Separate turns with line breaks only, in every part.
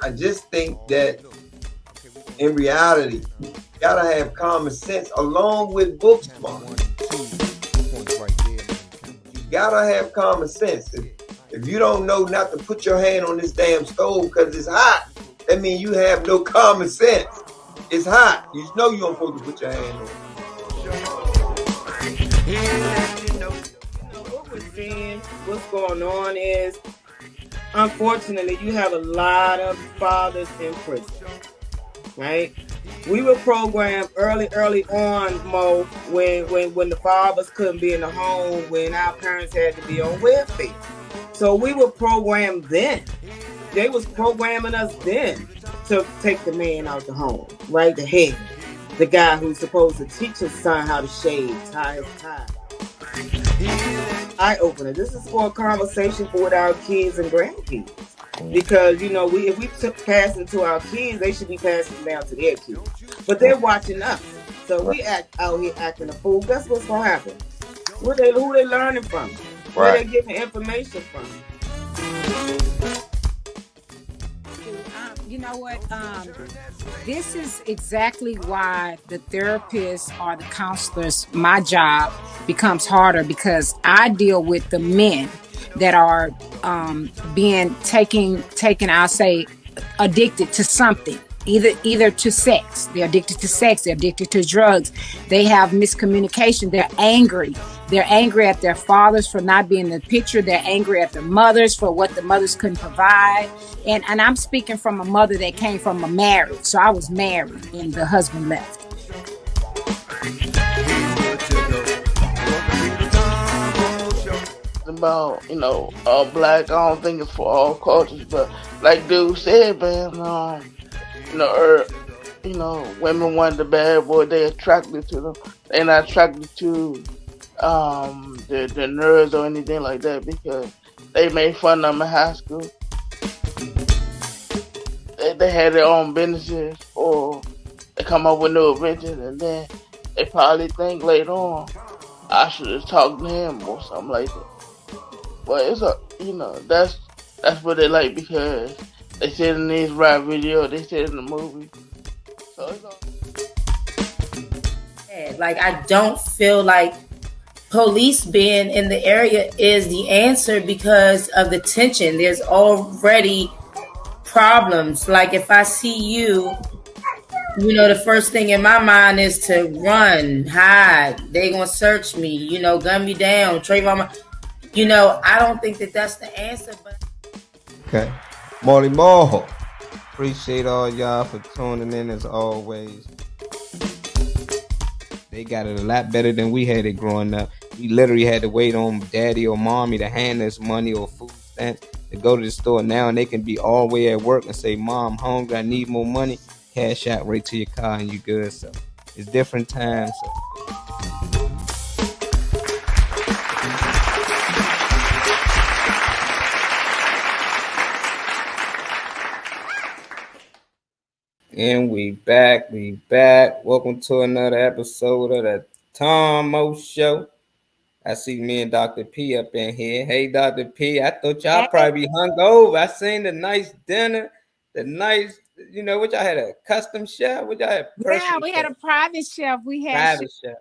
I just think that in reality, you gotta have common sense along with book smart. You gotta have common sense. If you don't know not to put your hand on this damn stove because it's hot, that means you have no common sense. It's hot. You know you don't supposed to put your hand on it.
What we're seeing, what's going on is, unfortunately, you have a lot of fathers in prison, right? We were programmed early on, Mo, when the fathers couldn't be in the home, when our parents had to be on welfare. So we were programmed then. They was programming us then to take the man out the home, right? The head, the guy who's supposed to teach his son how to shave, tie his tie. Eye opener. This is for a conversation for with our kids and grandkids. Because we if we pass it to our kids, they should be passing it down to their kids. But they're watching us, so we act out here acting a fool. Guess what's gonna happen? Who they learning from? Where they getting the information from?
You know what? This is exactly why the therapists or the counselors, my job becomes harder, because I deal with the men that are being taken, I'll say, addicted to something. Either to sex, they're addicted to sex, they're addicted to drugs, they have miscommunication, they're angry at their fathers for not being in the picture, they're angry at the mothers for what the mothers couldn't provide. And I'm speaking from a mother that came from a marriage. So I was married and the husband left.
About black. I don't think it's for all cultures, but like dude said, man, women want the bad boy. They attracted to them. They're not attracted to the nerds or anything like that, because they made fun of them in high school. They had their own businesses, or they come up with new inventions, and then they probably think later on, I should have talked to him or something like that. But it's that's what they like, because they said in these rap videos, they said in the movie. So it's all.
Like, I don't feel like police being in the area is the answer because of the tension. There's already problems. Like, if I see you, the first thing in my mind is to run, hide. They gonna search me, gun me down, Trayvon. I don't think that that's the answer. But
Okay. Molly Moho. Appreciate all y'all for tuning in as always. They got it a lot better than we had it growing up. We literally had to wait on daddy or mommy to hand us money or food stamps to go to the store. Now, and they can be all the way at work and say, "Mom, hungry, I need more money." Cash out right to your car and you good. So it's different times. So. And we back. Welcome to another episode of the Tom Mo Show. I see me and Dr. P up in here. Hey, Dr. P, I thought y'all probably be hungover. I seen the nice dinner, what y'all had, a custom chef? What y'all had?
Yeah, we had a private chef. We had
private chef.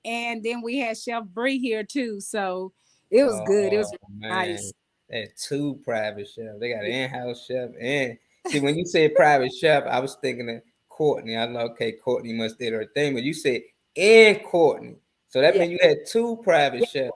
And then we had Chef Bree here too. So it was good. It was nice.
They had two private chefs. They got an in-house chef. And see, when you say private chef, I was thinking of Courtney. I know, okay, Courtney must did her thing, but you said and Courtney. So that means you had two private chefs.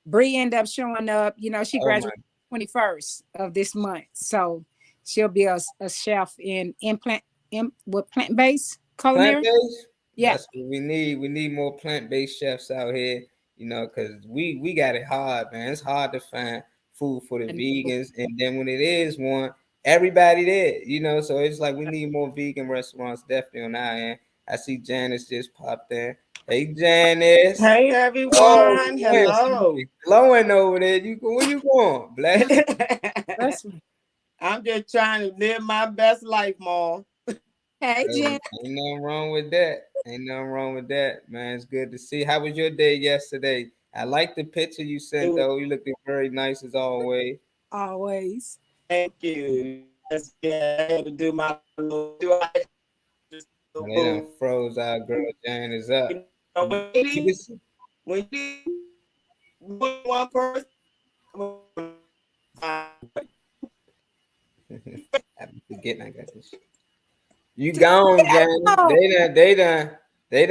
Bree ended up showing up. She graduated 21st of this month. So she'll be a chef in plant-based culinary.
Plant-based?
Yeah.
That's what we need. We need more plant-based chefs out here, because we got it hard, man. It's hard to find food for the vegans. And then when it is one, everybody there, so it's like we need more vegan restaurants definitely on our end. I see Janice just popped in. Hey, Janice.
Hey, everyone. Hello.
Glowing over there. Where you going? Black?
I'm just trying to live my best life, Ma.
Hey, Janice.
Ain't nothing wrong with that. Man. It's good to see. How was your day yesterday? I like the picture you sent, though. You looking very nice as always.
Always.
Thank you. Yes, yeah, I had to do my little do I just
And
little
they done
boo.
froze our girl Janice up.
You know,
You can see.
when you with one person,
I'm forgetting I got this. You gone, Janice.
Oh,
They've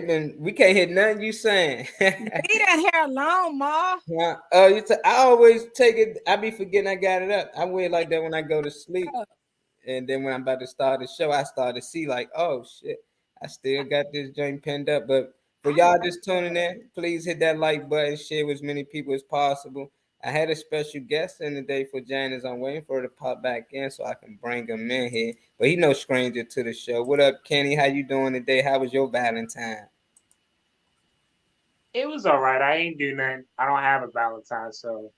been. We can't hear nothing you saying.
leave that hair alone, Ma.
Yeah. I always take it. I be forgetting I got it up. I wear like that when I go to sleep. And then when I'm about to start the show, I start to see like, oh shit, I still got this joint pinned up. But for
I
y'all
know.
just tuning in, please hit that like button, share with as many people as possible. I had a special guest in today for Janice. I'm waiting for her to pop back in so I can bring him in here. But he no stranger to the show. What up, Kenny? How you doing today? How was your Valentine?
It was all right. I ain't do nothing. I don't have a Valentine, so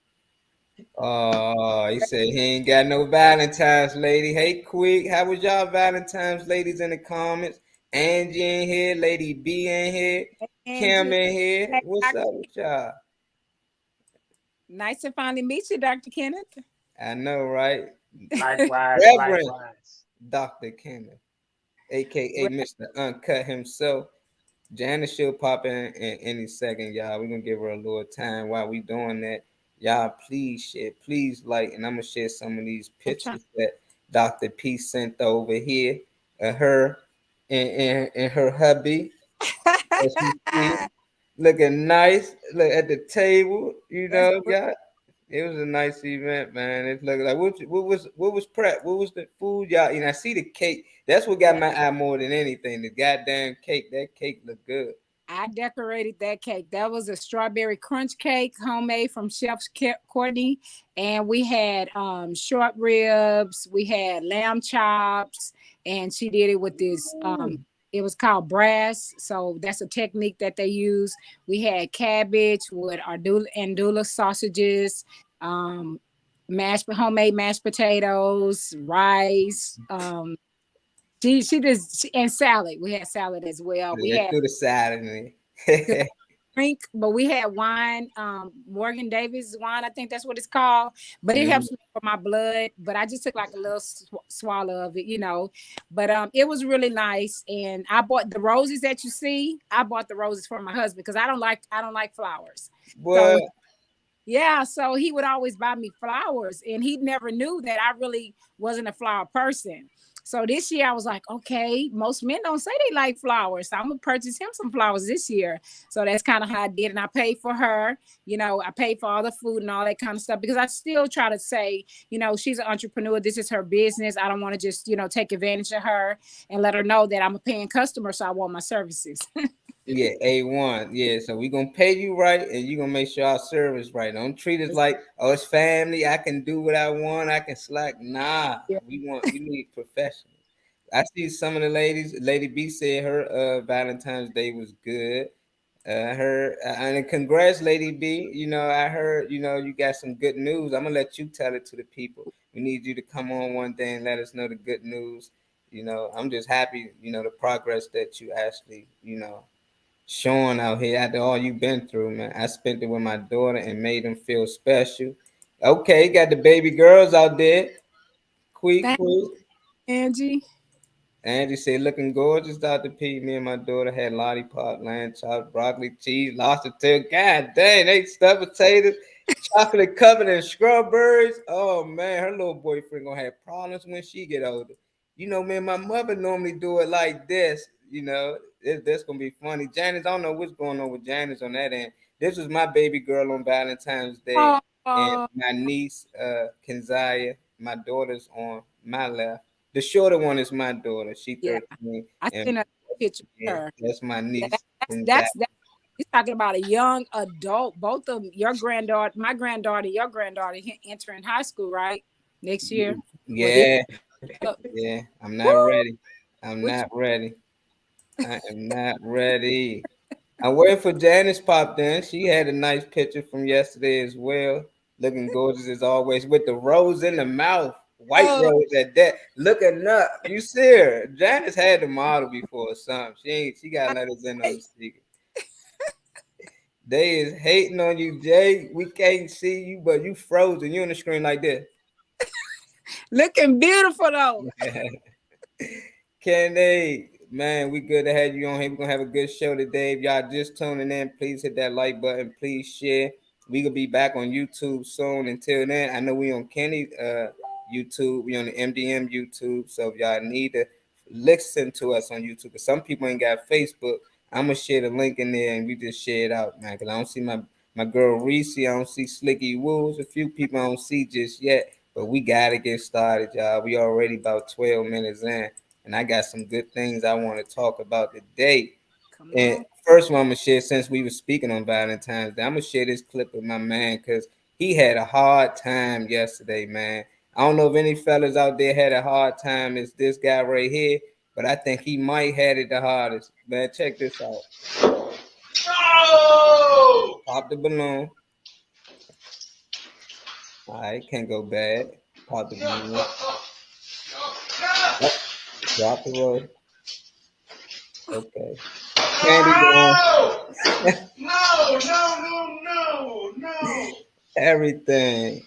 Oh, he said he ain't got no Valentine's, lady. Hey, quick, how was y'all Valentine's, ladies, in the comments? Angie in here, Lady B in here, Kim
Angie.
in here.
Hey,
What's up with y'all?
nice to finally meet you, Dr. Kenneth.
I know, right?
likewise,
Reverend
likewise.
Dr. Kenneth, aka Mr. Uncut himself. Janice should pop in any second, y'all. We're gonna give her a little time while we doing that. Y'all, please share, please like, and I'm gonna share some of these
I'm trying.
pictures that Dr. P sent over here of her and her hubby. As you see, looking nice. Look at the table,
That's great.
y'all. It was a nice event, man. It looked like what was prep? What was the food, y'all? And I see the cake. That's what got
Yeah.
my eye more than anything. The goddamn cake. That cake looked good.
I decorated that cake. That was a strawberry crunch cake, homemade from Chef Courtney, and we had short ribs. We had lamb chops, and she did it with this. It was called brass, so that's a technique that they use. We had cabbage with andouille sausages, um, homemade mashed potatoes, rice. And salad. We had salad as well. We
Let's
had
do the salad in there.
drink, but we had wine, Morgan Davis wine, I think that's what it's called. But it
Mhm.
helps me for my blood. But I just took like a little swallow of it. But it was really nice. And I bought the roses that you see. I bought the roses for my husband because I don't like flowers. So
What?
yeah, so he would always buy me flowers, and he never knew that I really wasn't a flower person. So this year I was like, okay, most men don't say they like flowers. So I'm gonna purchase him some flowers this year. So that's kind of how I did. And I paid for her, I paid for all the food and all that kind of stuff because I still try to say, she's an entrepreneur. This is her business. I don't want to just, take advantage of her and let her know that I'm a paying customer. So I want my services.
Yeah, A1. Yeah, so we gonna pay you right and you gonna make sure our service right. Don't treat us like, oh, it's family. I can do what I want, I can slack. Nah,
Yeah.
we need professionals. I see some of the ladies, Lady B said her Valentine's Day was good. And congrats, Lady B. I heard, you got some good news. I'm gonna let you tell it to the people. We need you to come on one day and let us know the good news. I'm just happy, the progress that you actually, showing out here after all you've been through, man. I spent it with my daughter and made them feel special. Okay, got the baby girls out there. Quick,
Thank
quick.
you, Angie.
Angie said, looking gorgeous, Dr. P. Me and my daughter had lollipop, lamb chops, broccoli, cheese, lobster tail. God dang, they stuffed potatoes, chocolate covered in strawberries. Oh man, her little boyfriend gonna have problems when she get older. Man, my mother normally do it like this. That's gonna be funny. Janice, I don't know what's going on with Janice on that end. This was my baby girl on Valentine's Day,
Oh,
and my niece, Kenzaya, my daughter's on my left. The shorter one is my daughter. She
yeah.
13,
I
and
seen a picture of
yeah,
her.
that's my
Yeah,
niece.
that's he's talking about a young adult. Both of them, your granddaughter, my granddaughter, your granddaughter entering high school, right? Next year. Well, this
Yeah,
up.
yeah. I'm not
Woo!
ready. I'm
Which
not ready. I am not ready. I'm waiting for Janice popped in. She had a nice picture from yesterday as well. Looking gorgeous as always with the rose in the mouth. White
oh
rose at that. Looking up. You see her. Janice had the model before or something. She gotta let us in on the secret. They is hating on you, Jay. We can't see you, but you frozen. You on the screen like this.
Looking beautiful though.
Kenny, man, we good to have you on here. We're gonna have a good show today. If y'all just tuning in, please hit that like button, please share. We gonna be back on YouTube soon. Until then, I know we on Kenny YouTube, we on the MDM YouTube. So if y'all need to listen to us on YouTube, because some people ain't got Facebook, I'm gonna share the link in there and we just share it out, man. Cause I don't see my girl Reese, I don't see Slicky Wools. A few people I don't see just yet, but we gotta get started, y'all. We already about 12 minutes in, and I got some good things I want to talk about today.
Come
And
on.
first one I'm gonna share, since we were speaking on Valentine's Day, I'm gonna share this clip with my man because he had a hard time yesterday, man. I don't know if any fellas out there had a hard time as this guy right here, but I think he might had it the hardest. Man, check this out. No! Pop the balloon. All right, can't go bad. Pop the balloon. Oh, drop the roll. Okay. Candy going. No. Everything.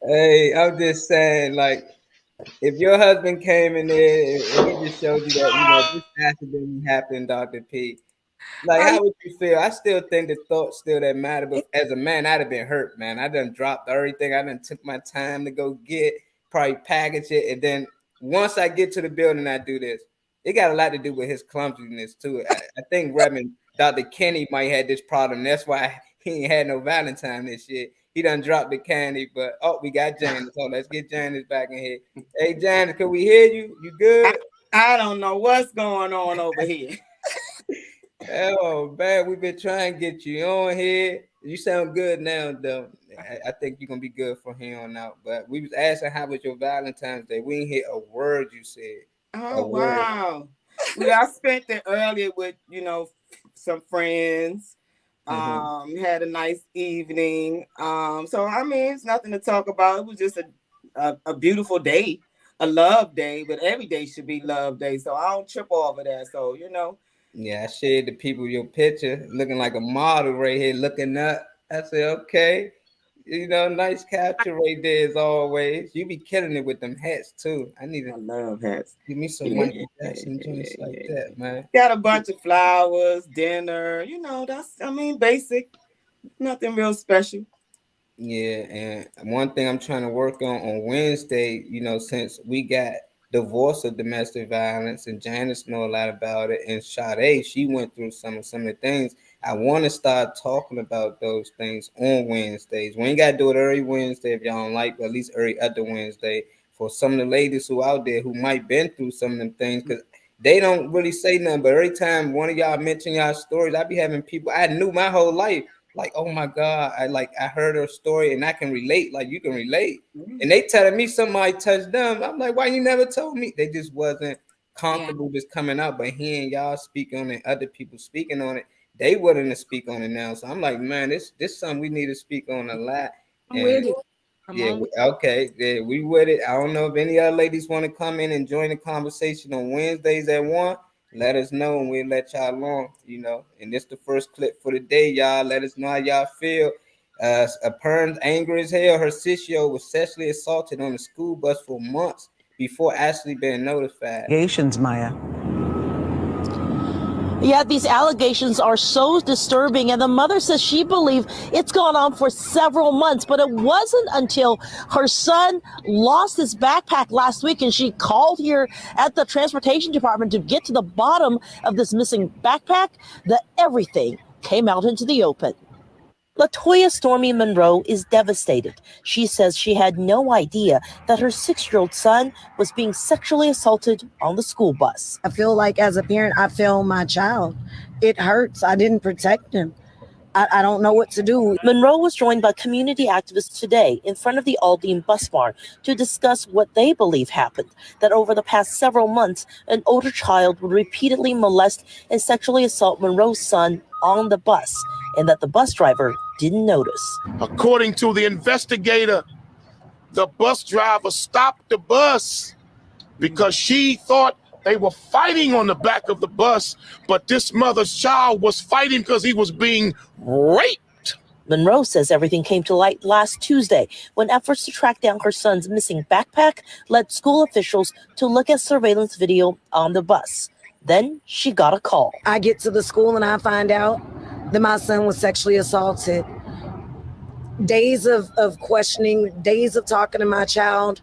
Hey, I'm just saying, like, if your husband came in there and he just showed you that, this accident happened, Dr. P, like,
Are you,
how would you feel? I still think the thoughts still that matter, but as a man, I'd have been hurt, man. I done dropped everything. I done took my time to go get, probably package it, and then once I get to the building, I do this. It got a lot to do with his clumsiness too. I think Reverend Dr. Kenny might have this problem. That's why he ain't had no Valentine this year. He done dropped the candy, but we got Janice. So let's get Janice back in here. Hey, Janice, can we hear you? You good?
I don't know what's going on over here.
Oh man, we've been trying to get you on here. You sound good now, though. I think you're gonna be good from here on out. But we was asking how was your Valentine's Day. We didn't hear a word you said.
Oh
A word.
wow. Well, I spent it earlier with some friends. Had a nice evening. So I mean, it's nothing to talk about. It was just a beautiful day, a love day. But every day should be love day. So I don't trip over that. So
Yeah, I shared the people your picture, looking like a model right here, looking up. I said, okay, nice capture right there as always. You be killing it with them hats too. I need to
I love hats.
give me some
Yeah,
Michael Jackson joints like that, man.
Got a bunch of flowers, dinner. Basic. Nothing real special.
Yeah, and one thing I'm trying to work on Wednesday, since we got divorce of domestic violence, and Janice know a lot about it, and Sade, she went through some of the things. I want to start talking about those things on Wednesdays. We ain't got to do it every Wednesday if y'all don't like, but at least every other Wednesday for some of the ladies who out there who might been through some of them things, because they don't really say nothing. But every time one of y'all mention y'all stories, I be having people I knew my whole life. Like, oh my God, I heard her story and I can relate, like you can relate. And they telling me somebody touched them. I'm like, why you never told me? They just wasn't comfortable just coming out, but hearing y'all speak on it, other people speaking on it, they willing to speak on it now. So I'm like, man, this something we need to speak on a lot.
I'm with it.
Okay, yeah, we with it. I don't know if any other ladies want to come in and join the conversation on Wednesdays at 1. Let us know and we'll let y'all along, And this the first clip for the day, y'all. Let us know how y'all feel. A parent angry as hell. Her 6-year-old was sexually assaulted on the school bus for months before actually being notified.
Allegations, Maya.
Yeah, these allegations are so disturbing, and the mother says she believes it's gone on for several months, but it wasn't until her son lost his backpack last week and she called here at the transportation department to get to the bottom of this missing backpack that everything came out into the open. Latoya Stormy Monroe is devastated. She says she had no idea that her 6-year-old son was being sexually assaulted on the school bus.
I feel like as a parent, I failed my child. It hurts. I didn't protect him. I don't know what to do.
Monroe was joined by community activists today in front of the Aldine bus barn to discuss what they believe happened, that over the past several months, an older child would repeatedly molest and sexually assault Monroe's son on the bus, and that the bus driver didn't notice.
According to the investigator, the bus driver stopped the bus because she thought they were fighting on the back of the bus, but this mother's child was fighting because he was being raped.
Monroe says everything came to light last Tuesday when efforts to track down her son's missing backpack led school officials to look at surveillance video on the bus. Then she got a call.
I get to the school and I find out that my son was sexually assaulted. Days of questioning, days of talking to my child,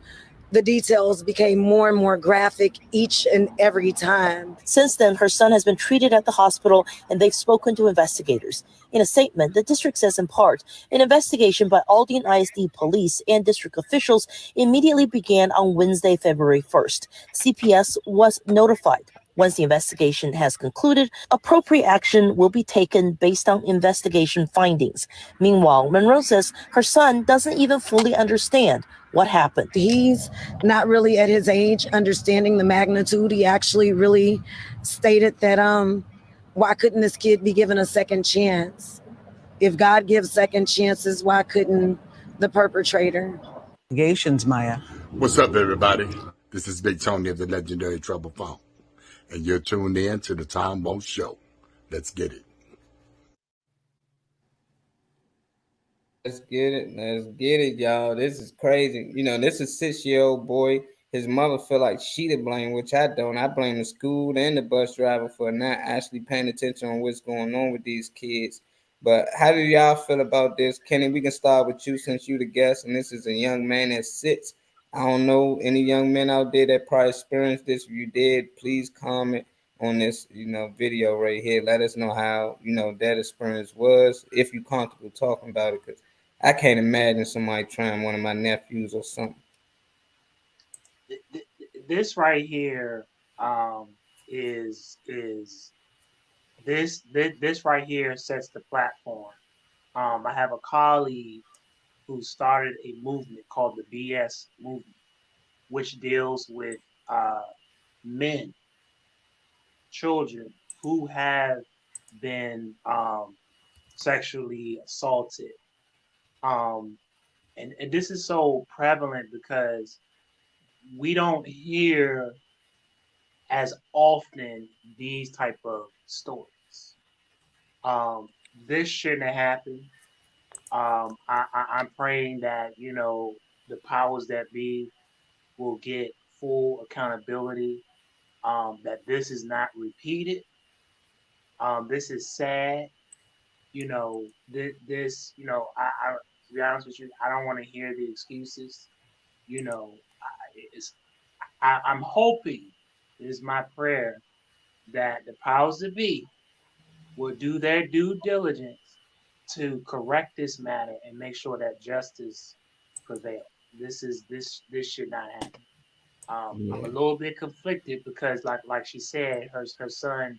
the details became more and more graphic each and every time.
Since then, her son has been treated at the hospital and they've spoken to investigators. In a statement, the district says in part, an investigation by Aldine ISD police and district officials immediately began on Wednesday, February 1st. CPS was notified. Once the investigation has concluded, appropriate action will be taken based on investigation findings. Meanwhile, Monroe says her son doesn't even fully understand what happened.
He's not really at his age understanding the magnitude. He actually really stated that why couldn't this kid be given a second chance? If God gives second chances, why couldn't the perpetrator?
Allegations, Maya.
What's up, everybody? This is Big Tony of the legendary Trouble Phone, and you're tuned in to the Tom Mo Show. Let's get it.
Let's get it. Let's get it, y'all. This is crazy. You know, this is 6-year-old boy. His mother feel like she to blame, which I don't. I blame the school and the bus driver for not actually paying attention on what's going on with these kids. But how do y'all feel about this? Kenny, we can start with you since you the guest, and this is a young man that sits. I don't know any young men out there that probably experienced this. If you did, please comment on this, video right here. Let us know how, that experience was, if you're comfortable talking about it, because I can't imagine somebody trying one of my nephews or something.
This right here is this right here sets the platform. I have a colleague who started a movement called the BS movement, which deals with men, children who have been sexually assaulted. And this is so prevalent because we don't hear as often these type of stories. This shouldn't have happened. I'm praying that, the powers that be will get full accountability, that this is not repeated. This is sad. This, I to be honest with you, I don't want to hear the excuses. I'm hoping, it is my prayer, that the powers that be will do their due diligence to correct this matter and make sure that justice prevails. This should not happen. I'm a little bit conflicted because, like she said, her son.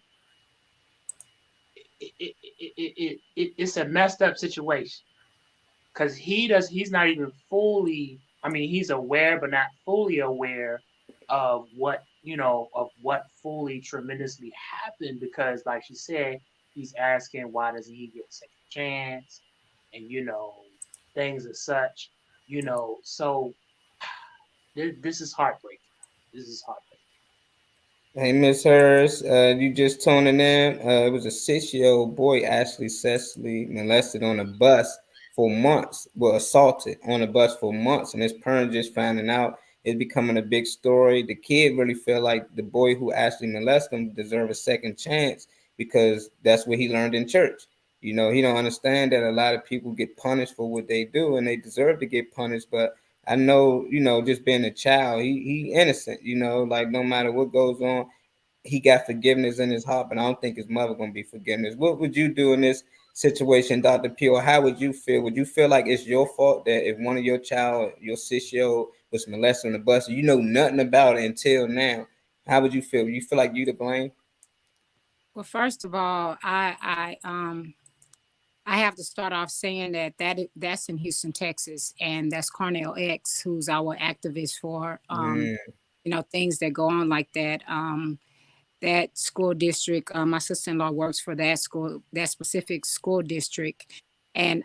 It's a messed up situation because he's not even fully. I mean, he's aware, but not fully aware of what fully tremendously happened. Because, like she said, he's asking why doesn't he get a second chance, and things as such. So this is heartbreaking. This is heartbreaking.
Hey, Miss Harris, you just tuning in. It was a 6-year-old boy actually sexually molested on a bus for months. Well, assaulted on a bus for months, and his parents just finding out. It's becoming a big story. The kid really feel like the boy who actually molested him deserve a second chance because that's what he learned in church. He don't understand that a lot of people get punished for what they do, and they deserve to get punished, but I know, just being a child, he innocent, like no matter what goes on, he got forgiveness in his heart, but I don't think his mother gonna be forgiveness. What would you do in this situation, Dr. P, or how would you feel? Would you feel like it's your fault that if one of your child, your 6-year-old, was molested on the bus, you know nothing about it until now? How would you feel? You feel like you to blame?
Well, first of all, I have to start off saying that's in Houston, Texas, and that's Cornell X, who's our activist for things that go on like that. That school district, my sister-in-law works for that specific school district, and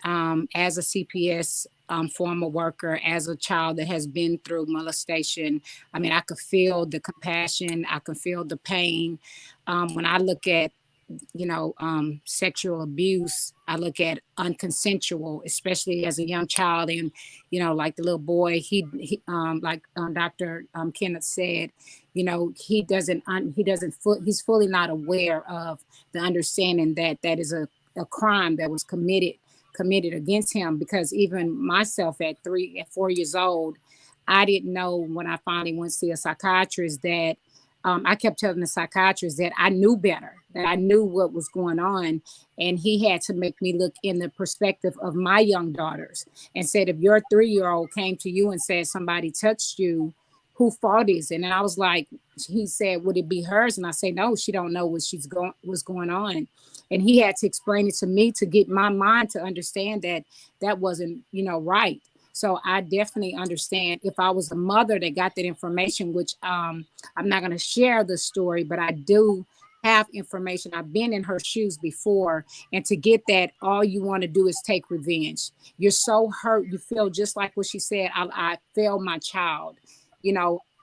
as a CPS former worker, as a child that has been through molestation, I could feel the compassion, I can feel the pain when I look at sexual abuse. I look at unconsensual, especially as a young child. And, like the little boy, like Dr. Kenneth said, he's fully not aware of the understanding that that is a crime that was committed against him. Because even myself at 4 years old, I didn't know when I finally went to see a psychiatrist that I kept telling the psychiatrist that I knew better, that I knew what was going on. And he had to make me look in the perspective of my young daughters and said, if your 3-year-old came to you and said somebody touched you, who fault is it? And I was like, he said, would it be hers? And I say, no, she don't know what's going on. And he had to explain it to me to get my mind to understand that that wasn't, right. So I definitely understand if I was a mother that got that information, which I'm not going to share the story, but I do have information. I've been in her shoes before. And to get that, all you want to do is take revenge. You're so hurt. You feel just like what she said. I failed my child.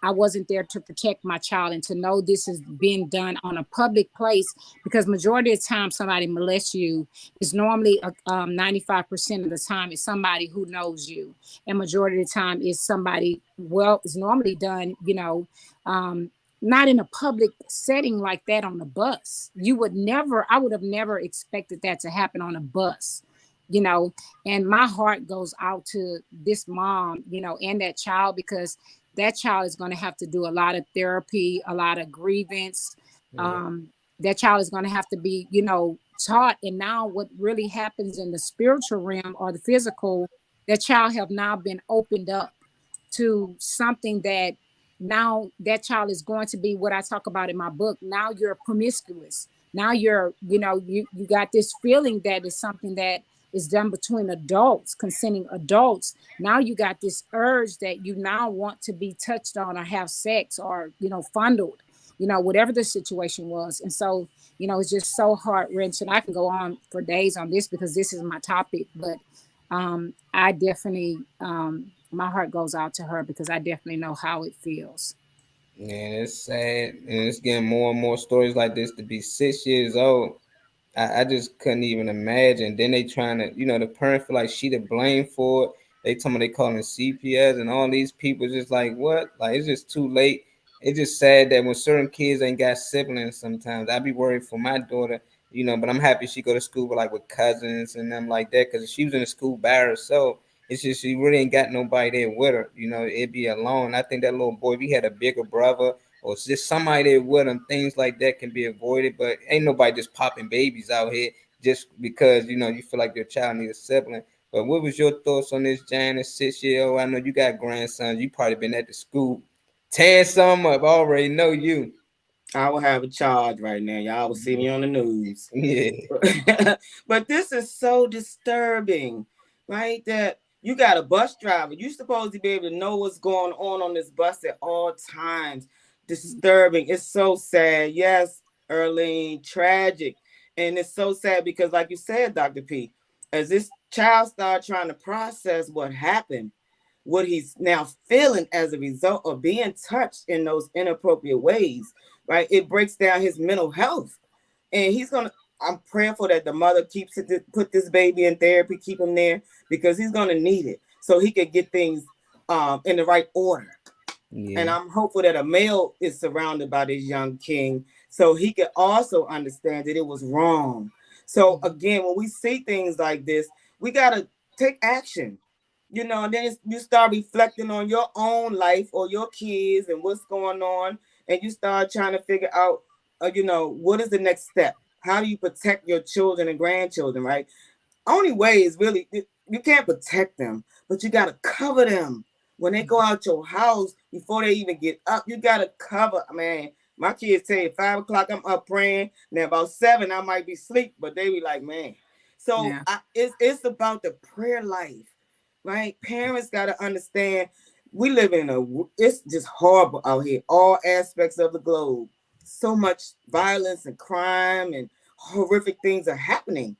I wasn't there to protect my child, and to know this is being done on a public place, because majority of the time somebody molests you is normally 95% of the time it's somebody who knows you, and majority of the time is somebody, it's normally done, not in a public setting like that on the bus. I would have never expected that to happen on a bus. And my heart goes out to this mom, and that child, because that child is going to have to do a lot of therapy, a lot of grievance.
Yeah.
That child is going to have to be, taught. And now what really happens in the spiritual realm or the physical, that child have now been opened up to something that now that child is going to be what I talk about in my book. Now you're promiscuous. Now you're, you got this feeling that is something that is done between adults, consenting adults. Now you got this urge that you now want to be touched on or have sex or, fondled, whatever the situation was. And so, it's just so heart wrenching. I can go on for days on this because this is my topic, but I definitely, my heart goes out to her because I definitely know how it feels.
And it's sad, and it's getting more and more stories like this. To be 6 years old, I just couldn't even imagine. Then they trying to, the parent feel like she to blame for it. They tell me they calling CPS and all these people just like what? Like it's just too late. It's just sad that when certain kids ain't got siblings, sometimes I be worried for my daughter, But I'm happy she go to school with cousins and them like that, because if she was in the school by herself, it's just she really ain't got nobody there with her. It'd be alone. I think that little boy, if he had a bigger brother or just somebody there with him, things like that can be avoided. But ain't nobody just popping babies out here just because you feel like your child needs a sibling. But what was your thoughts on this, Janice, 6 year old? I know you got grandsons. You probably been at the school tearing some up. I already know you.
I will have a charge right now. Y'all will see me on the news.
Yeah.
But this is so disturbing, right? That you got a bus driver. You're supposed to be able to know what's going on this bus at all times. Disturbing. It's so sad. Yes, Earlene, tragic. And it's so sad because, like you said, Dr. P, as this child started trying to process what happened, what he's now feeling as a result of being touched in those inappropriate ways, right? It breaks down his mental health. And I'm prayerful that the mother keeps it, put this baby in therapy, keep him there, because he's going to need it so he can get things in the right order. Yeah. And I'm hopeful that a male is surrounded by this young king so he can also understand that it was wrong. So again, when we see things like this, we got to take action. And then you start reflecting on your own life or your kids and what's going on, and you start trying to figure out, what is the next step? How do you protect your children and grandchildren, right? Only way is really, you can't protect them, but you got to cover them. When they go out your house, before they even get up, you got to cover. Man, my kids tell you 5 o'clock, I'm up praying. Now about 7, I might be asleep, but they be like, man. So yeah. It's about the prayer life. Right? Parents got to understand we live it's just horrible out here, all aspects of the globe. So much violence and crime and horrific things are happening.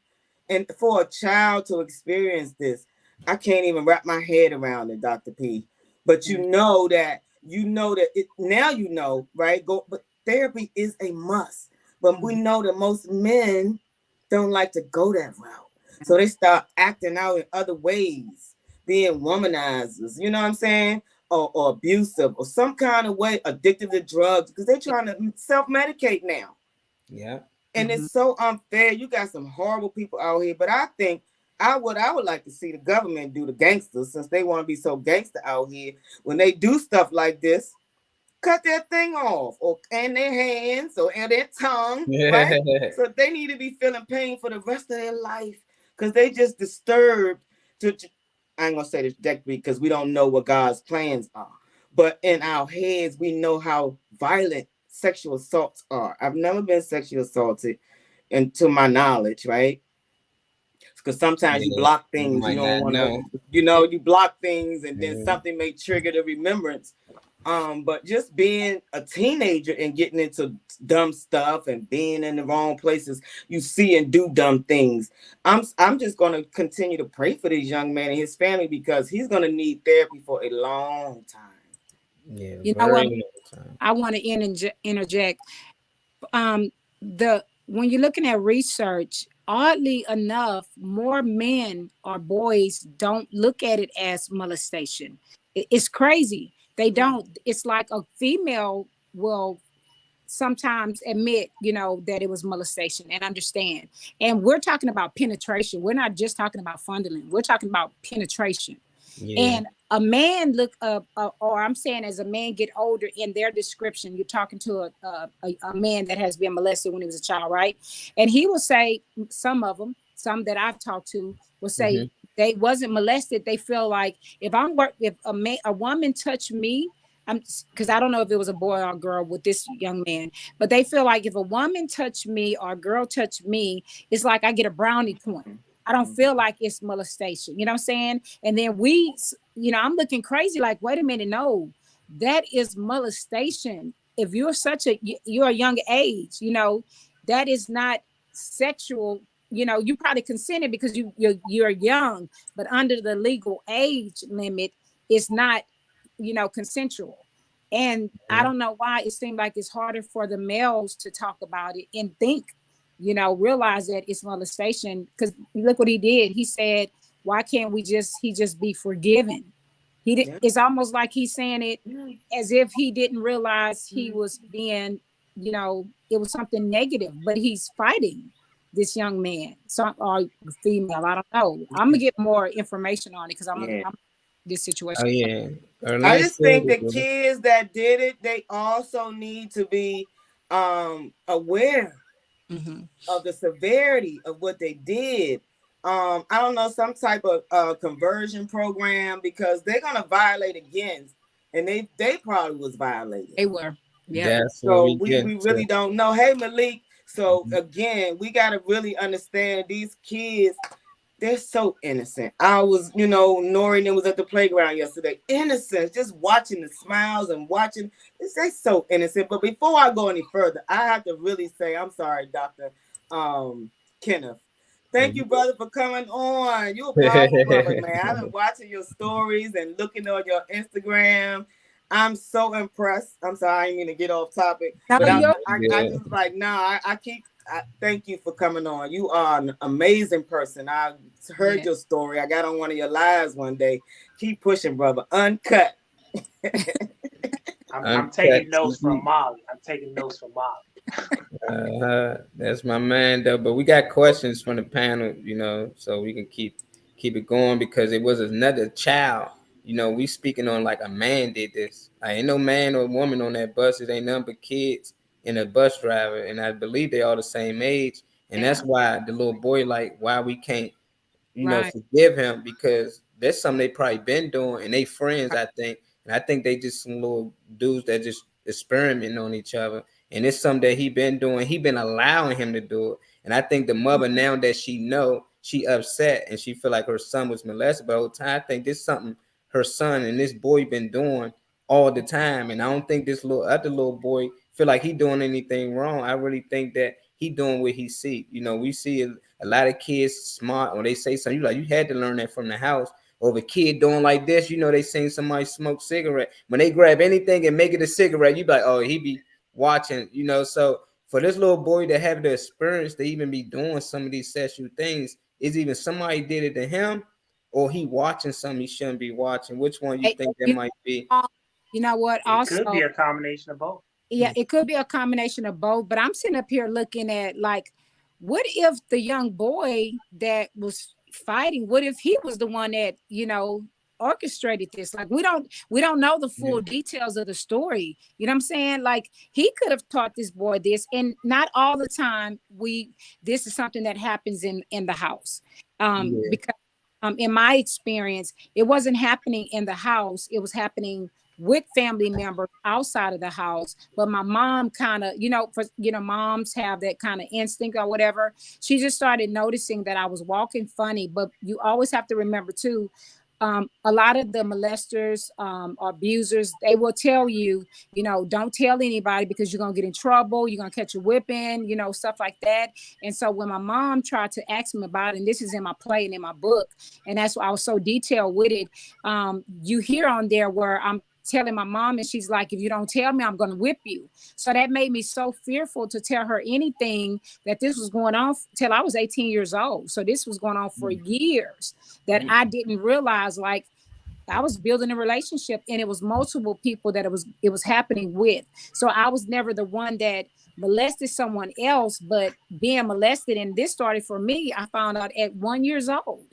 And for a child to experience this, I can't even wrap my head around it, Dr. P. But now right? But therapy is a must. But we know that most men don't like to go that route. So they start acting out in other ways, being womanizers, you know what I'm saying? Or abusive or some kind of way, addicted to drugs because they're trying to self-medicate now.
Yeah.
And it's so unfair. You got some horrible people out here, but I think I would like to see the government do the gangsters since they want to be so gangster out here. When they do stuff like this, cut their thing off or and their hands or and their tongue, right?
Yeah.
So they need to be feeling pain for the rest of their life because they just disturbed to I ain't gonna say this directly because we don't know what God's plans are. But in our heads, we know how violent sexual assaults are. I've never been sexually assaulted, and to my knowledge, right? Because sometimes you
Yeah.
block
You
things you
might
don't
not
want
know.
to, you block things, and then
Mhm.
something may trigger the remembrance. But just being a teenager and getting into dumb stuff and being in the wrong places, you see and do dumb things. I'm just gonna continue to pray for this young man and his family because he's gonna need therapy for a long time.
Yeah,
You know
very
what?
long time.
I want to interject. The when you're looking at research, oddly enough, more men or boys don't look at it as molestation. It's crazy. They don't. It's like a female will sometimes admit, that it was molestation and understand. And we're talking about penetration. We're not just talking about fondling. We're talking about penetration.
Yeah.
And a man look up, or I'm saying as a man get older in their description, you're talking to a man that has been molested when he was a child, right? And he will say, some of them, some that I've talked to, will say
Hmm.
they wasn't molested. They feel like if a woman touched me, I'm because I don't know if it was a boy or a girl with this young man, but they feel like if a woman touched me or a girl touched me, it's like I get a brownie point. I don't feel like it's molestation. You know what I'm saying? And then I'm looking crazy like, wait a minute, no, that is molestation. If you're a young age, that is not sexual. You probably consented because you're young, but under the legal age limit, it's not, consensual. And I don't know why it seemed like it's harder for the males to talk about it and realize that it's molestation. Because look what he did. He said, why can't he just be forgiven?
Yeah.
It's almost like he's saying it as if he didn't realize he was being, it was something negative, but he's fighting this young man, or female. I don't know. I'm gonna get more information on it because
Yeah.
I'm this
Oh
situation.
yeah.
I
Nice
just think
said
the
it.
kids that did it, they also need to be aware
Mm-hmm.
of the severity of what they did. I don't know, some type of conversion program because they're gonna violate again, and they probably was violated.
They were. Yep.
That's what
So
we
we
get to.
really don't know. Hey Malik. So
Mhm.
again, we gotta really understand these kids, they're so innocent. I was, Nori and them was at the playground yesterday. Innocent, just watching the smiles and watching. They're so innocent. But before I go any further, I have to really say, I'm sorry, Dr. Kenneth. Thank you, brother, for coming on. You a powerful brother, man. I've been watching your stories and looking on your Instagram. I'm so impressed. I'm sorry, I didn't mean to get off topic,
No,
but
you're
I just like, thank you for coming on. You are an amazing person. I heard
yeah.
your story. I got on one of your lives one day. Keep pushing, brother. Uncut.
I'm
Uncut
taking notes from
TV.
Molly. I'm taking notes from Molly.
That's my man though. But we got questions from the panel, so we can keep it going because it was another child. We speaking on like a man did this. I ain't no man or woman on that bus. It ain't nothing but kids and a bus driver, and I believe they all the same age. And that's why the little boy like why we can't
right.
forgive him because that's something they probably been doing and they friends, I think. And I think they just some little dudes that just experimenting on each other. And it's something that he been doing. He been allowing him to do it. And I think the mother now that she upset and she feel like her son was molested, but over time I think this something her son and this boy been doing all the time. And I don't think this little boy feel like he doing anything wrong. I really think that he doing what he see. We see a lot of kids smart when they say something. You like you had to learn that from the house. Or if a kid doing like this, they seen somebody smoke cigarette. When they grab anything and make it a cigarette, you be like, oh, he be watching. So for this little boy to have the experience to even be doing some of these sexual things, is even somebody did it to him, or he watching something he shouldn't be watching? Which one you think that might be?
You know what?
It could be
Also,
a combination of both.
yeah, it could be a combination of both. But I'm sitting up here looking at like, what if the young boy that was fighting, what if he was the one that, orchestrated this? Like, we don't know the full details of the story. You know what I'm saying? Like, he could have taught this boy this, and not all the time this is something that happens in the house. Because in my experience, it wasn't happening in the house, it was happening with family members outside of the house. But my mom kind of, moms have that kind of instinct or whatever. She just started noticing that I was walking funny. But you always have to remember too, a lot of the molesters or abusers, they will tell you, don't tell anybody because you're going to get in trouble, you're going to catch a whipping, stuff like that. And so when my mom tried to ask me about it, and this is in my play and in my book, and that's why I was so detailed with it, you hear on there where I'm telling my mom, and she's like, if you don't tell me, I'm going to whip you. So that made me so fearful to tell her anything, that this was going on till I was 18 years old. So this was going on for years, that I didn't realize, like, I was building a relationship, and it was multiple people that it was happening with. So I was never the one that molested someone else, but being molested. And this started for me, I found out at 1 year old.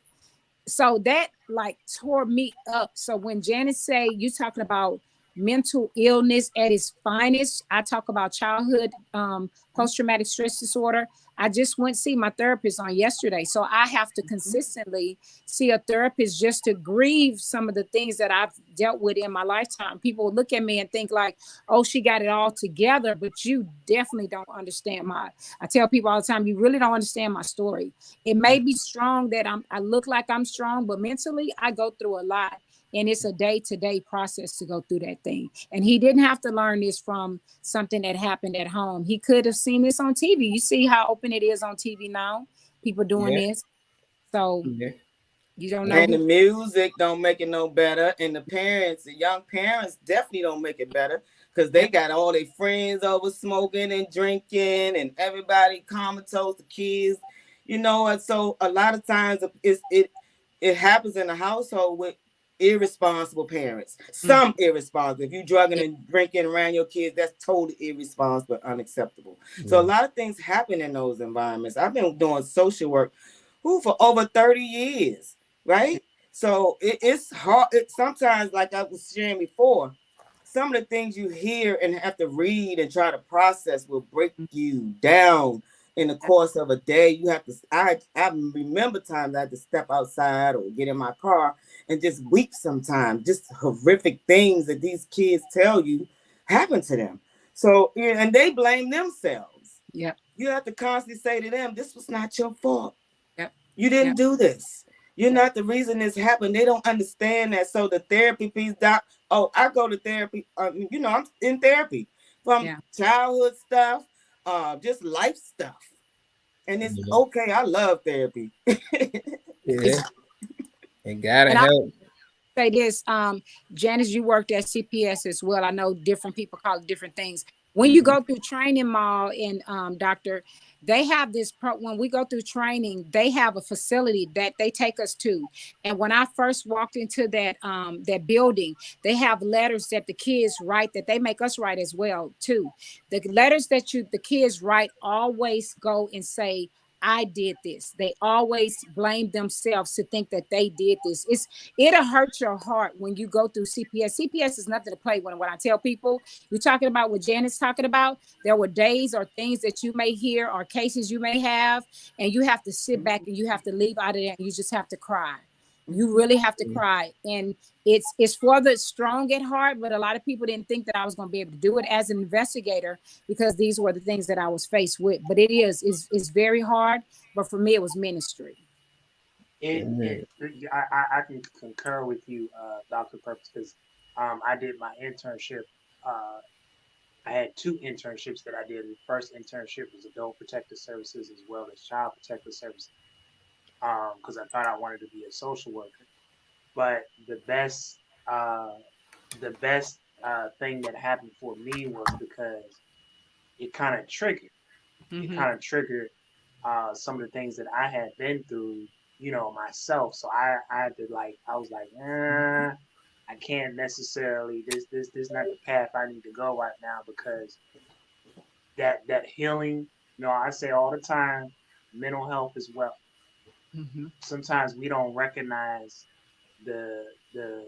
So that like tore me up. So when Janice say you talking about mental illness at its finest, I talk about childhood post-traumatic stress disorder. I just went to see my therapist on yesterday. So I have to consistently see a therapist just to grieve some of the things that I've dealt with in my lifetime. People look at me and think like, oh, she got it all together, but you definitely don't understand I tell people all the time, you really don't understand my story. It may be strong that I look like I'm strong, but mentally I go through a lot. And it's a day-to-day process to go through that thing. And he didn't have to learn this from something that happened at home. He could have seen this on TV. You see how open it is on TV now, people doing this. So you don't know.
And the music don't make it no better. And the parents, the young parents, definitely don't make it better, because they got all their friends over smoking and drinking, and everybody comatose, the kids, And so a lot of times it happens in the household with irresponsible parents. Some irresponsible. If you drugging and drinking around your kids, that's totally irresponsible, unacceptable. So a lot of things happen in those environments. I've been doing social work for over 30 years, right? So it's hard. Sometimes, like I was sharing before, some of the things you hear and have to read and try to process will break you down in the course of a day. You have to, I remember times I had to step outside or get in my car and just weep sometimes, just horrific things that these kids tell you happen to them. So, and they blame themselves.
Yeah.
You have to constantly say to them, this was not your fault.
Yep.
You didn't do this. You're not the reason this happened. They don't understand that. So the therapy piece, I go to therapy. I'm in therapy from childhood stuff, just life stuff. And it's okay. I love therapy.
It gotta help.
Say this, Janice, you worked at CPS as well. I know different people call it different things. When you go through training, Mall and Doctor, they have this when we go through training, they have a facility that they take us to. And when I first walked into that building, they have letters that the kids write, that they make us write as well too. The letters that the kids write always go and say, I did this. They always blame themselves to think that they did this. It'll hurt your heart when you go through CPS. CPS is nothing to play with. When I tell people, you're talking about what Janet's talking about, there were days or things that you may hear or cases you may have, and you have to sit back and you have to leave out of there and you just have to cry. You really have to cry. And it's for the strong at heart, but a lot of people didn't think that I was going to be able to do it as an investigator, because these were the things that I was faced with. But it's very hard. But for me, it was ministry.
I can concur with you, Dr. Purpose, because I did my internship. I had 2 internships that I did. The first internship was Adult Protective Services as well as Child Protective Services, because I thought I wanted to be a social worker. But the best thing that happened for me was because it kind of triggered. it
Mm-hmm.
kind of triggered some of the things that I had been through, myself. So I had to like, I was like, I can't necessarily, this not the path I need to go right now, because that healing, I say all the time, mental health is wealth.
Mm-hmm.
Sometimes we don't recognize the the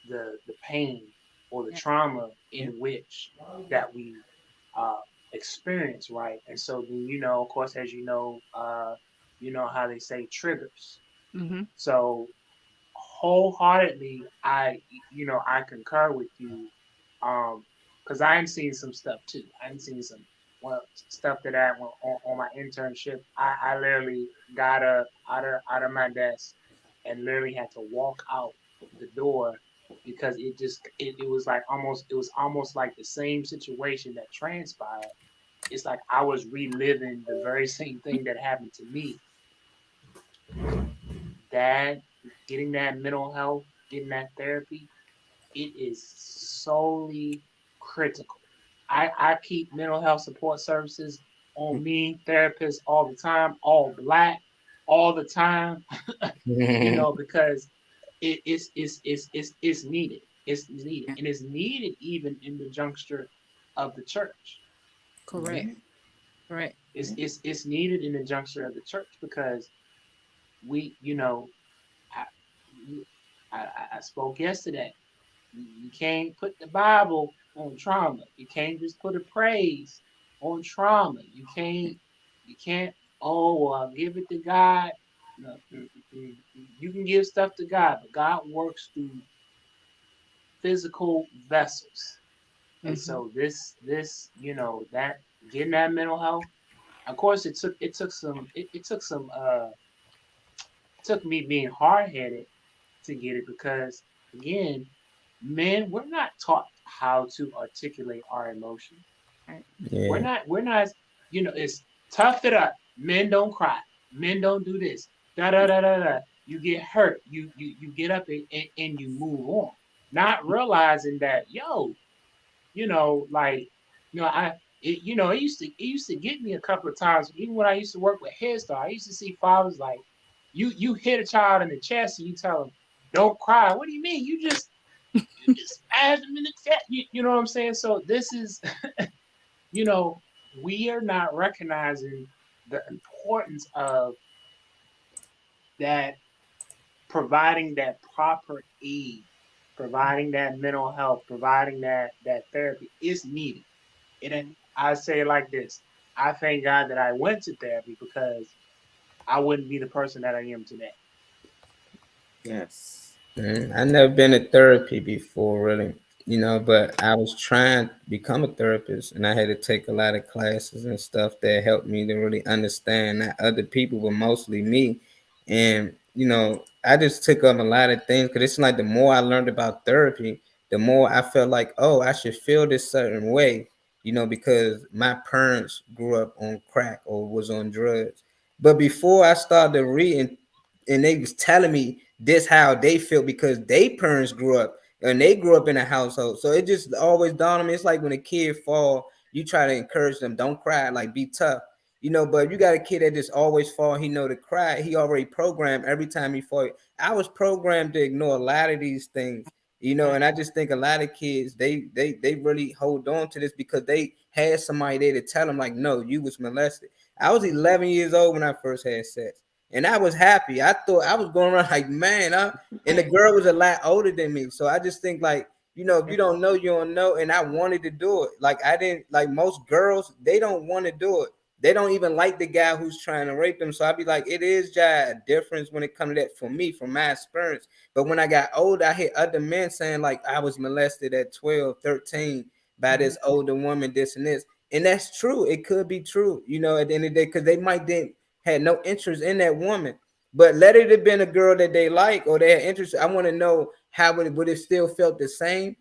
the the pain or the
Yeah.
trauma
Yeah.
in which that we uh, experience, right? And so then, of course, as you know how they say triggers.
Mm-hmm.
So wholeheartedly, I concur with you, because I'm seeing some stuff too. I'm seeing some, well, stuff that I went on my internship. I literally got up out of my desk and literally had to walk out the door, because it was like almost like the same situation that transpired. It's like I was reliving the very same thing that happened to me. That Getting that mental health, getting that therapy, it is solely critical. I keep mental health support services on me, therapists all the time, all black, all the time, because it's needed. It's needed.
Yeah.
And it's needed even in the juncture of the church.
Correct. Correct.
It's needed in the juncture of the church, because we, I, I spoke yesterday. You can't put the Bible on trauma. You can't just put a praise on trauma. You can't. Oh, give it to God. No, you can give stuff to God, but God works through physical vessels. And
Mm-hmm.
so that getting that mental health. Of course, it took me being hard headed to get it, because again, men, we're not taught how to articulate our emotions.
Right.
Yeah.
We're not, it's tough it up. Men don't cry. Men don't do this. Da da da da da. You get hurt. You get up and you move on. Not realizing that, like, it used to get me a couple of times, even when I used to work with Head Start. I used to see fathers like, you hit a child in the chest and you tell them, don't cry. What do you mean? You just smashed them in the chest. You know what I'm saying? So this is, you know, we are not recognizing the importance of that, providing that proper aid, providing that mental health, providing that therapy is needed. I say it like this: I thank God that I went to therapy, because I wouldn't be the person that I am today.
Yes.
I never been to therapy before, really, but I was trying to become a therapist, and I had to take a lot of classes and stuff that helped me to really understand not other people, but mostly me. And I just took up a lot of things because it's like the more I learned about therapy, the more I felt like, oh, I should feel this certain way, because my parents grew up on crack or was on drugs. But before I started reading, and they was telling me this how they feel because they parents grew up and they grew up in a household. So it just always dawned on me. It's like when a kid fall, you try to encourage them, don't cry, like be tough. But you got a kid that just always fall, he know to cry. He already programmed every time he fall. I was programmed to ignore a lot of these things, and I just think a lot of kids they really hold on to this because they had somebody there to tell them like, no, you was molested. I was 11 years old when I first had sex. And I was happy. I thought I was going around like, man, and the girl was a lot older than me. So I just think like, if you don't know, you don't know. And I wanted to do it. Like I didn't like most girls, they don't want to do it. They don't even like the guy who's trying to rape them. So I'd be like, it is just a difference when it comes to that for me, from my experience. But when I got older, I hear other men saying like I was molested at 12, 13 by this older woman, this and this. And that's true. It could be true, at the end of the day, because they might didn't had no interest in that woman. But let it have been a girl that they like or they had interest. I want to know how would it still felt the same.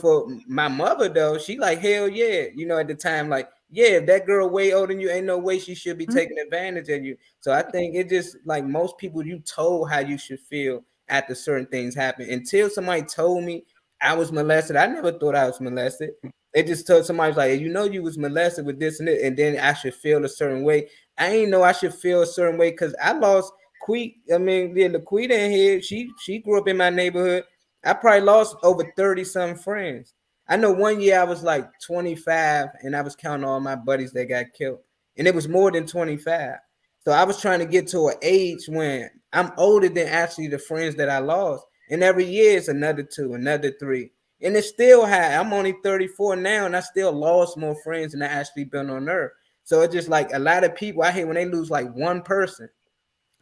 For my mother though, she like hell yeah. At the time, like yeah, if that girl way older than you, ain't no way she should be taking advantage of you. So I think it just like most people, you told how you should feel after certain things happen. Until somebody told me I was molested, I never thought I was molested. It just told somebody's like, you know, you was molested with this and it, and then I should feel a certain way. I ain't know I should feel a certain way because I lost Laquita in here. She grew up in my neighborhood. I probably lost over 30 some friends. I know one year I was like 25 and I was counting all my buddies that got killed. And it was more than 25. So I was trying to get to an age when I'm older than actually the friends that I lost. And every year it's another two, another three. And it's still high. I'm only 34 now, and I still lost more friends than I actually been on earth. So it's just like a lot of people I hear when they lose like one person,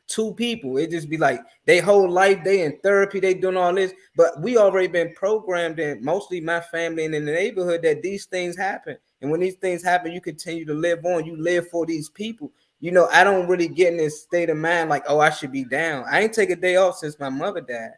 two people, it just be like they whole life they in therapy, they doing all this, but we already been programmed in mostly my family and in the neighborhood that these things happen. And when these things happen, you continue to live on. You live for these people. You know, I don't really get in this state of mind like, oh, I should be down. I ain't take a day off since my mother died.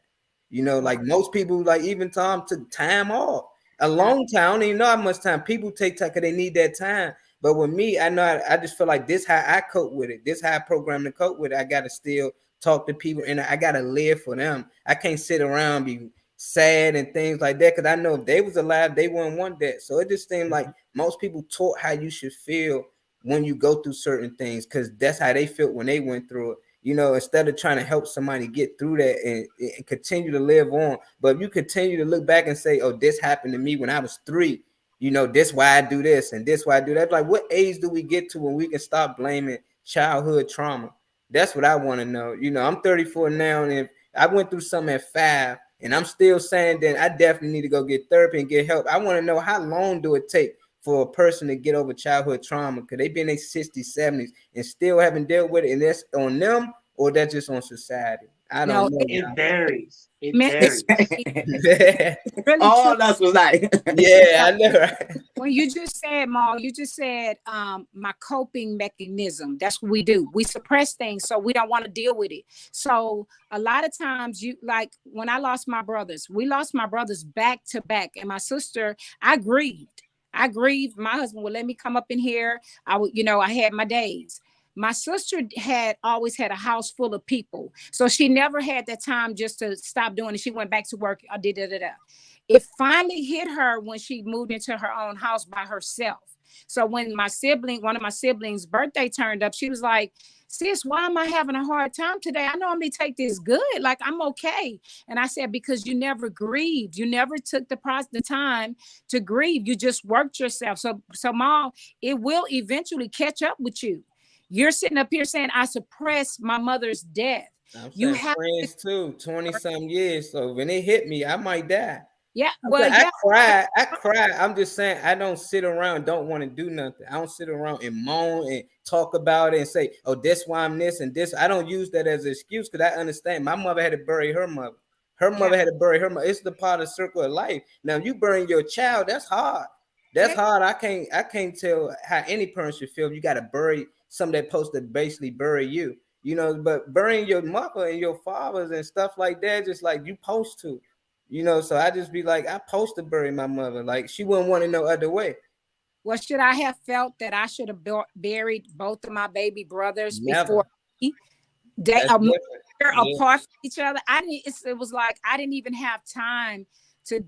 You know, like most people, like even Tom took time off. A long time. I don't even know how much time people take time because they need that time. But with me, I know I just feel like this how I cope with it. This how I program to cope with it. I gotta still talk to people and I gotta live for them. I can't sit around be sad and things like that because I know if they was alive, they wouldn't want that. So it just seemed like most people taught how you should feel when you go through certain things because that's how they felt when they went through it. You know, instead of trying to help somebody get through that and continue to live on. But if you continue to look back and say, oh, this happened to me when I was 3, you know, this why I do this and this why I do that. Like, what age do we get to when we can stop blaming childhood trauma? That's what I want to know. You know, I'm 34 now, and if I went through something at 5 and I'm still saying then I definitely need to go get therapy and get help. I want to know how long do it take for a person to get over childhood trauma because they've been in their 60s, 70s and still haven't dealt with it, and that's on them or that's just on society. I
No,
don't know.
It varies. It
it's
varies.
really true.
All us was like,
Yeah, I know, right?
When you just said, Maul, you just said my coping mechanism. That's what we do. We suppress things so we don't want to deal with it. So a lot of times, you like when I lost my brothers, we lost my brothers back to back, and my sister, I grieved. I grieved. My husband would let me come up in here. I would, I had my days. My sister had always had a house full of people, so she never had that time just to stop doing it. She went back to work. I did da. It finally hit her when she moved into her own house by herself. So when one of my siblings' birthday turned up, she was like, sis, why am I having a hard time today? I normally take this good. Like, I'm okay. And I said, because you never grieved. You never took the time to grieve. You just worked yourself. So Mom, it will eventually catch up with you. You're sitting up here saying, I suppressed my mother's death.
I'm
You
saying
have
friends too, 20 some years. So when it hit me, I might die.
yeah,
I'm
well,
saying, I
yeah.
cry. I cry. I'm just saying I don't sit around and don't want to do nothing. I don't sit around and moan and talk about it and say, oh, this why I'm this and this. I don't use that as an excuse because I understand my mother had to bury her mother. Her
Yeah.
mother had to bury her mother. It's the part of the circle of life. Now you burying your child, that's hard. That's
Yeah.
hard. I can't tell how any parent should feel. You got to bury something that's supposed to basically bury you. You know, but burying your mother and your fathers and stuff like that, just like you supposed to. You know, so I just be like, I supposed to bury my mother. Like she wouldn't want it no other way.
Well, should I have felt that I should have buried both of my baby brothers before
Never.
they
That's
a
different.
year
Yeah.
apart from each other? It was like I didn't even have time to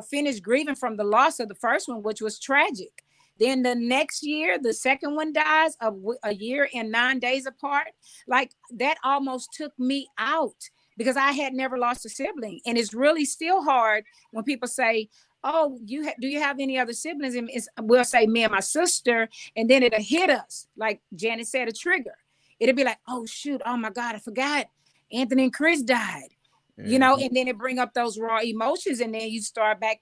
finish grieving from the loss of the first one, which was tragic. Then the next year, the second one dies a year and 9 days apart. Like that almost took me out because I had never lost a sibling, and it's really still hard when people say, oh, do you have any other siblings? And we'll say me and my sister, and then it'll hit us, like Janet said, a trigger. It'll be like, oh shoot, oh my God, I forgot Anthony and Chris died.
Mhm.
And then it bring up those raw emotions, and then you start back,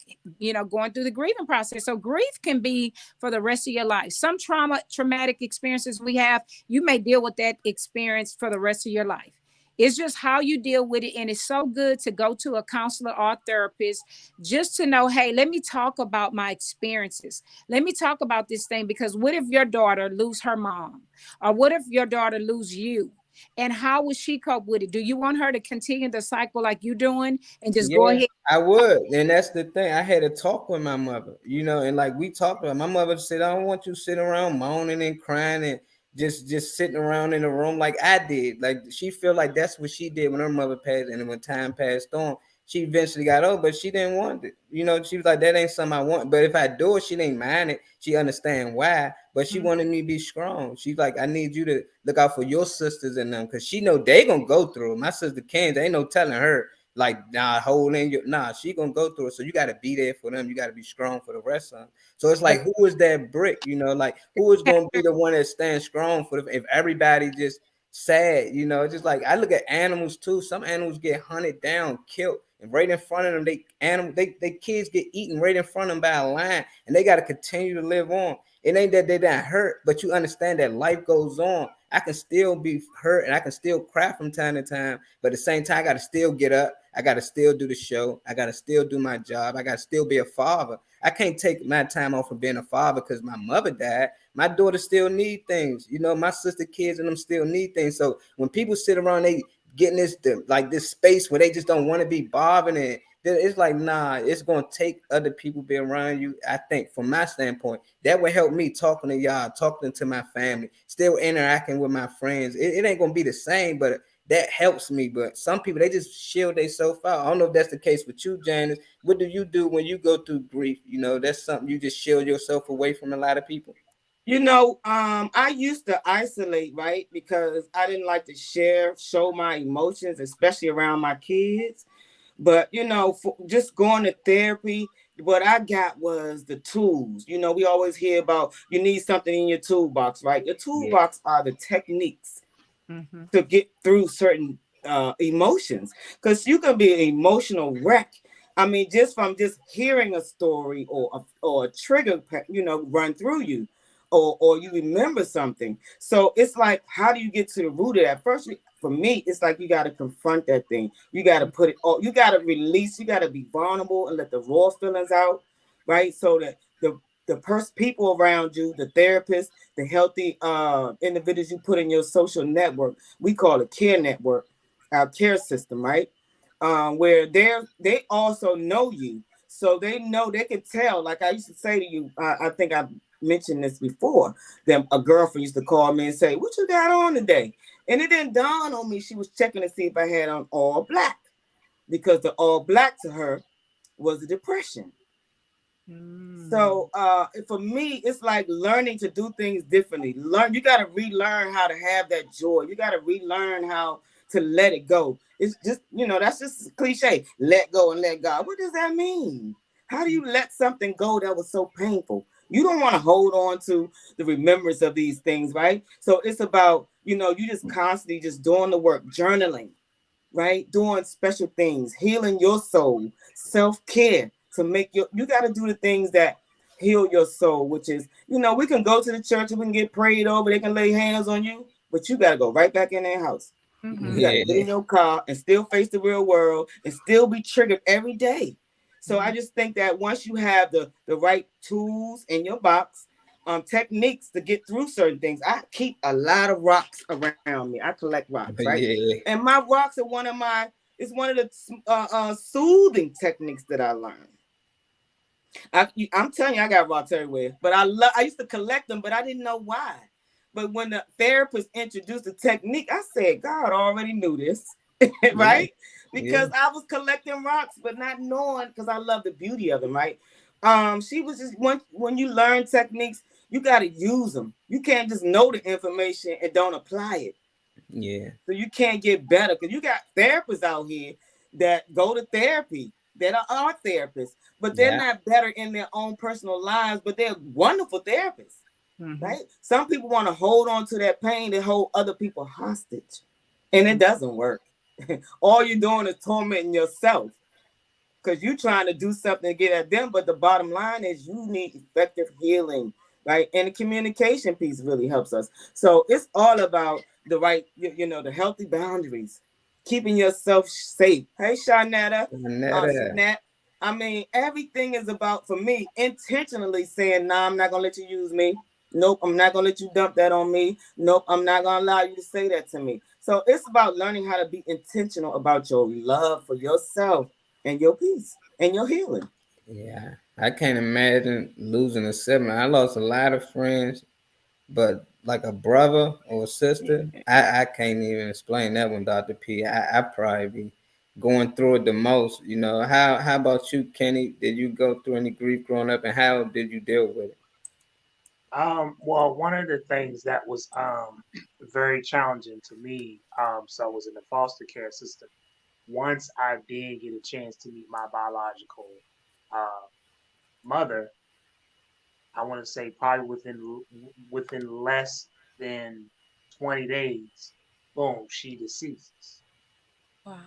going through the grieving process. So grief can be for the rest of your life. Some traumatic experiences we have, you may deal with that experience for the rest of your life. It's just how you deal with it. And it's so good to go to a counselor or a therapist just to know, hey, let me talk about my experiences. Let me talk about this thing, because what if your daughter lose her mom? Or what if your daughter lose you? And how would she cope with it? Do you want her to continue the cycle like you doing and just go
Yeah,
ahead?
I would. And that's the thing. I had a talk with my mother, and like we talked about, my mother said, I don't want you sitting around moaning and crying and just sitting around in the room like I did. Like she feel like that's what she did when her mother passed and when time passed on. she eventually got over, but she didn't want it. You know, she was like, that ain't something I want. But if I do it, she didn't mind it. She understand why. But she wanted me to be strong. She's like, I need you to look out for your sisters and them, because she know they gonna go through it. My sister Kenzie, ain't no telling her like, nah, hold in your, nah, she gonna go through it. So you gotta be there for them. You gotta be strong for the rest of them. So it's like, who is that brick? You know, like who is gonna be the one that stands strong for the, if everybody just sad, you know, just like I look at animals too. Some animals get hunted down, killed, and right in front of them, they kids get eaten right in front of them by a lion, and they got to continue to live on. It ain't that they not hurt, but you understand that life goes on. I can still be hurt and I can still cry from time to time, but at the same time, I got to still get up. I got to still do the show. I got to still do my job. I got to still be a father. I can't take my time off of being a father because my mother died. My daughter still need things. You know, my sister kids and them still need things. So when people sit around, they getting this like this space where they just don't want to be bothering it. It's like, nah, it's gonna take other people be around you. I think from my standpoint, that would help me talking to y'all, talking to my family, still interacting with my friends. It ain't gonna be the same, but that helps me. But some people, they just shield themselves out. I don't know if that's the case with you, Janice. What do you do when you go through grief? You know, that's something you just shield yourself away from a lot of people.
You know, I used to isolate, right? Because I didn't like to show my emotions, especially around my kids. But, you know, just going to therapy, what I got was the tools. You know, we always hear about you need something in your toolbox, right? The
Yeah.
toolbox are the techniques to get through certain emotions, because you can be an emotional wreck. I mean, just from just hearing a story or a trigger, you know, run through you, or you remember something. So it's like, how do you get to the root of that? First, for me, it's like you got to confront that thing. You got to put it all. You got to release. You got to be vulnerable and let the raw feelings out, right? So that the people around you, the therapist, the healthy individuals you put in your social network, we call it care network, our care system, right? Where they also know you, so they know, they can tell. Like I used to say to you, I think I mentioned this before. That a girlfriend used to call me and say, "What you got on today?" And it didn't dawn on me she was checking to see if I had on all black, because the all black to her was a depression. So for me, it's like learning to do things differently. You got to relearn how to have that joy. You got to relearn how to let it go. It's just, you know, that's just cliche. Let go and let God. What does that mean? How do you let something go that was so painful? You don't want to hold on to the remembrance of these things, right? So it's about, you know, you just constantly just doing the work, journaling, right? Doing special things, healing your soul, self-care to make you got to do the things that heal your soul, which is, you know, we can go to the church and we can get prayed over, they can lay hands on you, but you got to go right back in their house. You got to get
Yeah.
in your car and still face the real world and still be triggered every day. So I just think that once you have the right tools in your box, techniques to get through certain things. I keep a lot of rocks around me. I collect rocks, right?
Yeah.
And my rocks are it's one of the soothing techniques that I learned. I'm telling you, I got rocks everywhere. But I used to collect them, but I didn't know why. But when the therapist introduced the technique, I said, God already knew this,
Yeah.
right?
Yeah.
Because I was collecting rocks, but not knowing, because I love the beauty of them, right? She was just, when you learn techniques, you got to use them. You can't just know the information and don't apply it.
Yeah.
So you can't get better, because you got therapists out here that go to therapy, that are therapists, but they're
Yeah.
not better in their own personal lives, but they're wonderful therapists, right? Some people want to hold on to that pain and hold other people hostage, and it doesn't work. All you're doing is tormenting yourself, because you're trying to do something to get at them. But the bottom line is you need effective healing, right? And the communication piece really helps us. So it's all about the right, you know, the healthy boundaries, keeping yourself safe. Hey, Shanetta,
Another.
Shanette. I mean, everything is about, for me, intentionally saying, nah, I'm not going to let you use me. Nope, I'm not going to let you dump that on me. Nope, I'm not going to allow you to say that to me. So it's about learning how to be intentional about your love for yourself and your peace and your healing.
Yeah. I can't imagine losing a sibling. I lost a lot of friends, but like a brother or a sister, I can't even explain that one, Dr. P. I probably be going through it the most. You know, how about you, Kenny? Did you go through any grief growing up, and how did you deal with it?
Well, one of the things that was very challenging to me, so I was in the foster care system. Once I did get a chance to meet my biological uh, mother, I want to say probably within less than 20 days, boom, she deceases.
Wow.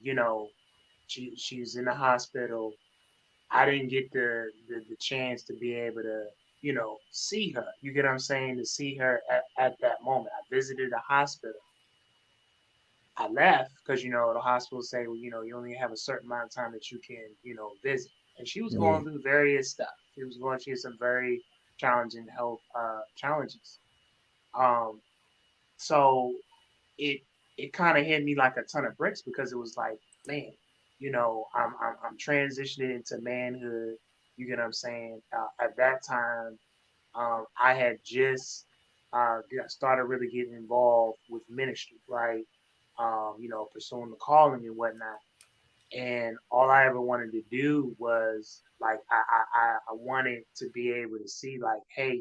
You know, she's in the hospital. I didn't get the chance to be able to, see her. You get what I'm saying? To see her at that moment. I visited the hospital. I left because, the hospital say, well, you only have a certain amount of time that you can, visit. And she was
Yeah,
going through various stuff. She had some very challenging health challenges. Um, so it it kind of hit me like a ton of bricks because it was like, man, I'm transitioning into manhood. You get what I'm saying? At that time, I had just started really getting involved with ministry, right? Pursuing the calling and whatnot. And all I ever wanted to do was like I wanted to be able to see like, hey,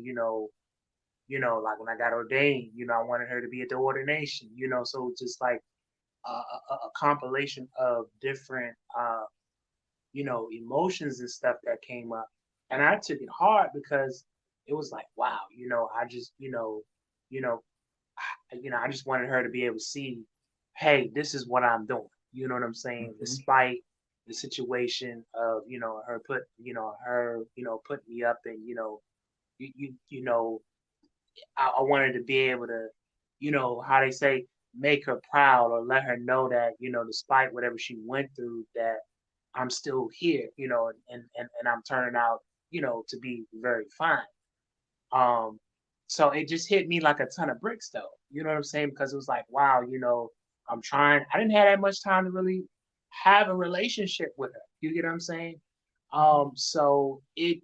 like when I got ordained, I wanted her to be at the ordination, so it's just like a compilation of different emotions and stuff that came up. And I took it hard because it was like, wow, I just, you know, I just wanted her to be able to see, hey, this is what I'm doing. You know what I'm saying?
mm-hmm.
Despite the situation of, her, putting me up and, you know, I wanted to be able to, how they say, make her proud or let her know that, despite whatever she went through, that I'm still here, and I'm turning out, to be very fine. Um, so it just hit me like a ton of bricks though. You know what I'm saying? Because it was like, wow, I didn't have that much time to really have a relationship with her. You get what I'm saying? So I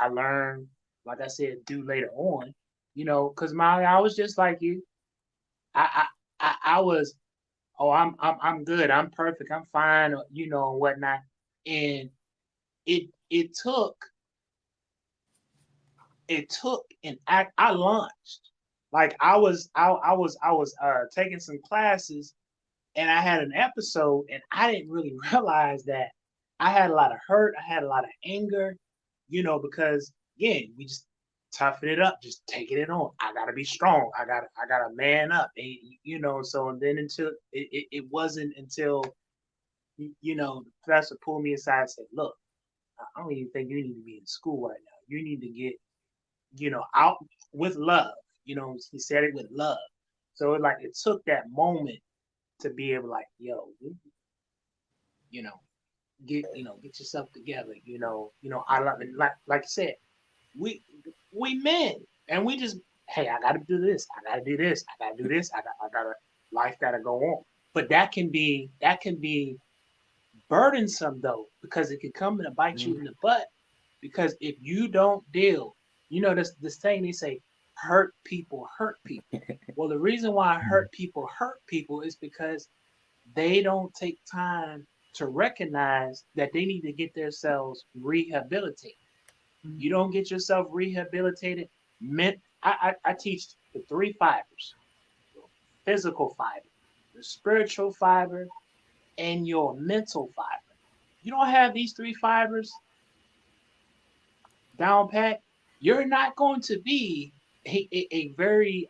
learned, like I said, do later on, because I was just like you. I was, oh, I'm good, I'm perfect, I'm fine, and whatnot. And it took an act. I launched, like I was taking some classes, and I had an episode, and I didn't really realize that I had a lot of hurt, I had a lot of anger, because again, we just toughing it up, just taking it on. I gotta be strong. I gotta man up. And, so and then until it wasn't until the professor pulled me aside and said, look, I don't even think you need to be in school right now. You need to get, out with love. He said it with love. So it took that moment to be able like, yo, you know, get yourself together. I love it. Like I said, we men, and we just, hey, I gotta do this, I gotta do this, I gotta do this, I gotta life gotta go on. But that can be burdensome though, because it can come and bite you in the butt. Because if you don't deal, this thing they say, hurt people hurt people. Well, the reason why hurt people is because they don't take time to recognize that they need to get themselves rehabilitated. You don't get yourself rehabilitated. I teach the three fibers: physical fiber, the spiritual fiber, and your mental fiber. You don't have these three fibers down pat, you're not going to be a very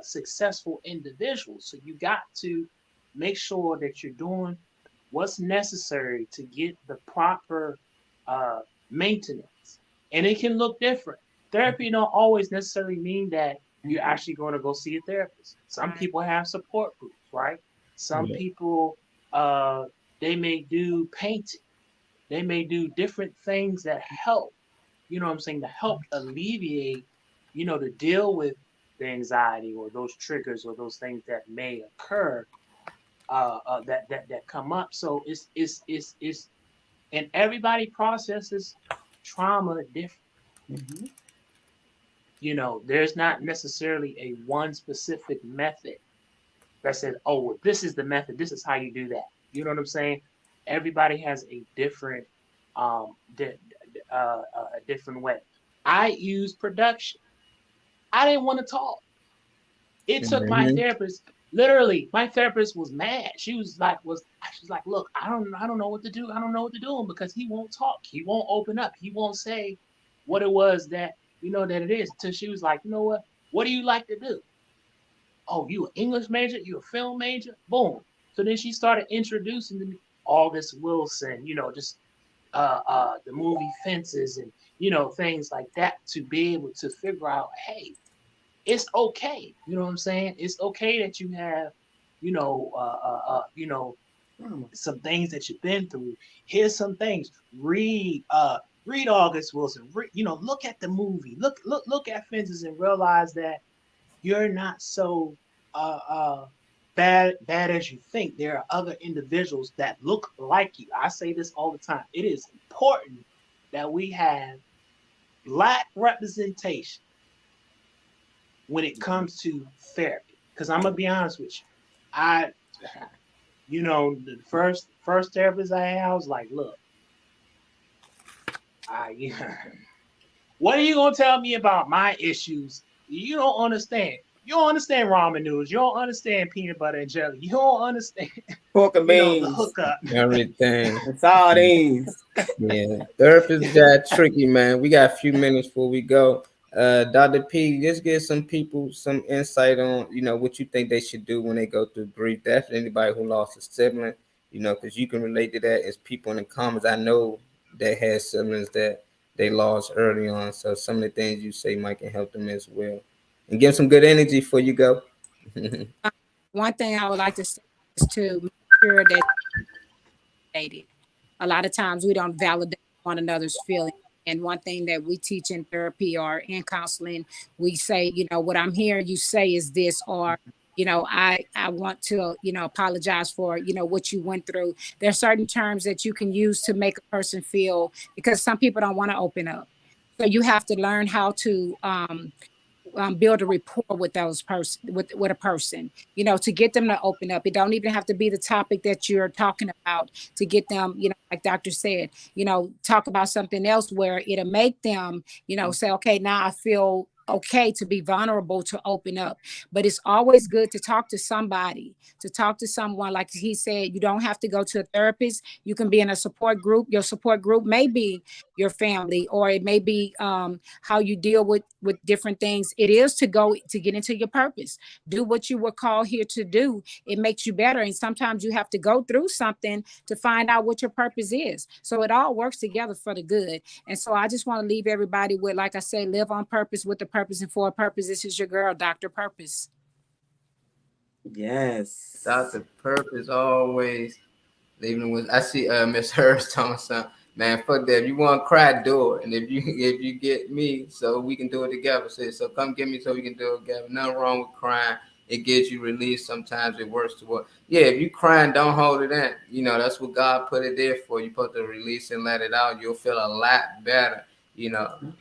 successful individual. So you got to make sure that you're doing what's necessary to get the proper uh, maintenance. And it can look different. Therapy don't always necessarily mean that you're actually going to go see a therapist. Some
Right.
people have support groups, right? Some
Yeah.
people, uh, they may do painting. They may do different things that help, what I'm saying, to help alleviate, to deal with the anxiety or those triggers or those things that may occur, that come up. So it's and everybody processes trauma different.
Mm-hmm.
There's not necessarily a one specific method that says, oh, well, this is the method. This is how you do that. You know what I'm saying? Everybody has a different, a different way. I use production. I didn't want to talk. It took my
Mm-hmm.
therapist. Literally, my therapist was mad. She's like, look, I don't know what to do. I don't know what to do because he won't talk. He won't open up. He won't say what it was that that it is. Until she was like, you know what? What do you like to do? Oh, you an English major? You a film major? Boom. So then she started introducing to me August Wilson, just the movie Fences and things like that to be able to figure out, hey, it's okay. You know what I'm saying? It's okay that you have, you know, some things that you've been through. Here's some things. Read August Wilson. Look at the movie. Look at Fences and realize that you're not so uh, uh, bad as you think. There are other individuals that look like you. I say this all the time. It is important that we have black representation when it comes to therapy. Because I'm gonna be honest with you, I, the first therapist I had, I was like, look, what are you gonna tell me about my issues? You don't understand. You don't understand ramen noodles. You don't understand peanut butter and jelly. You don't understand,
Pork and
the
beans
hookup.
Everything.
and sardines.
Yeah, therapists got tricky, man. We got a few minutes before we go. Dr. P, just give some people some insight on, what you think they should do when they go through grief. Definitely anybody who lost a sibling, because you can relate to that as people in the comments. I know that had siblings that they lost early on. So some of the things you say might can help them as well. And give some good energy before you go.
One thing I would like to say is to make sure that validated. A lot of times we don't validate one another's feelings. And one thing that we teach in therapy or in counseling, we say, what I'm hearing you say is this, or, I want to, apologize for, what you went through. There are certain terms that you can use to make a person feel, because some people don't want to open up. So you have to learn how to build a rapport with those person with a person, to get them to open up. It don't even have to be the topic that you're talking about, to get them, like doctor said, talk about something else where it'll make them, say, okay, now I feel okay to be vulnerable, to open up. But it's always good to talk to somebody, to talk to someone. Like he said, you don't have to go to a therapist. You can be in a support group. Your support group may be your family, or it may be how you deal with different things. It is to go to get into your purpose, do what you were called here to do. It makes you better, and sometimes you have to go through something to find out what your purpose is. So it all works together for the good. And so I just want to leave everybody with, like I say, live on purpose, with a purpose, and for a purpose. This is your girl, Dr. Purpose.
Yes.
Dr. Purpose always leaving with. I see Miss Hurst telling son, man, fuck that. If you want to cry, do it. And if you get me, so we can do it together. So come get me so we can do it together. Nothing wrong with crying. It gives you release. Sometimes it works to what. Yeah, if you crying, don't hold it in. That's what God put it there for. You put the release and let it out. You'll feel a lot better.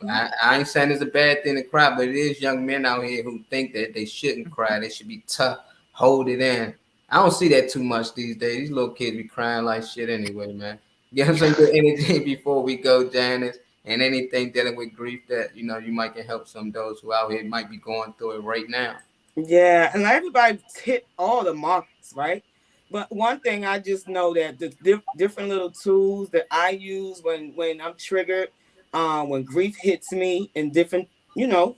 I ain't saying it's a bad thing to cry, but it is young men out here who think that they shouldn't cry. They should be tough, hold it in. I don't see that too much these days. These little kids be crying like shit anyway, man. Give them some good energy before we go, Janice. And anything dealing with grief that you might can help some of those who out here might be going through it right now.
Yeah, and everybody hit all the marks, right? But one thing I just know that the different little tools that I use when I'm triggered, when grief hits me, in different,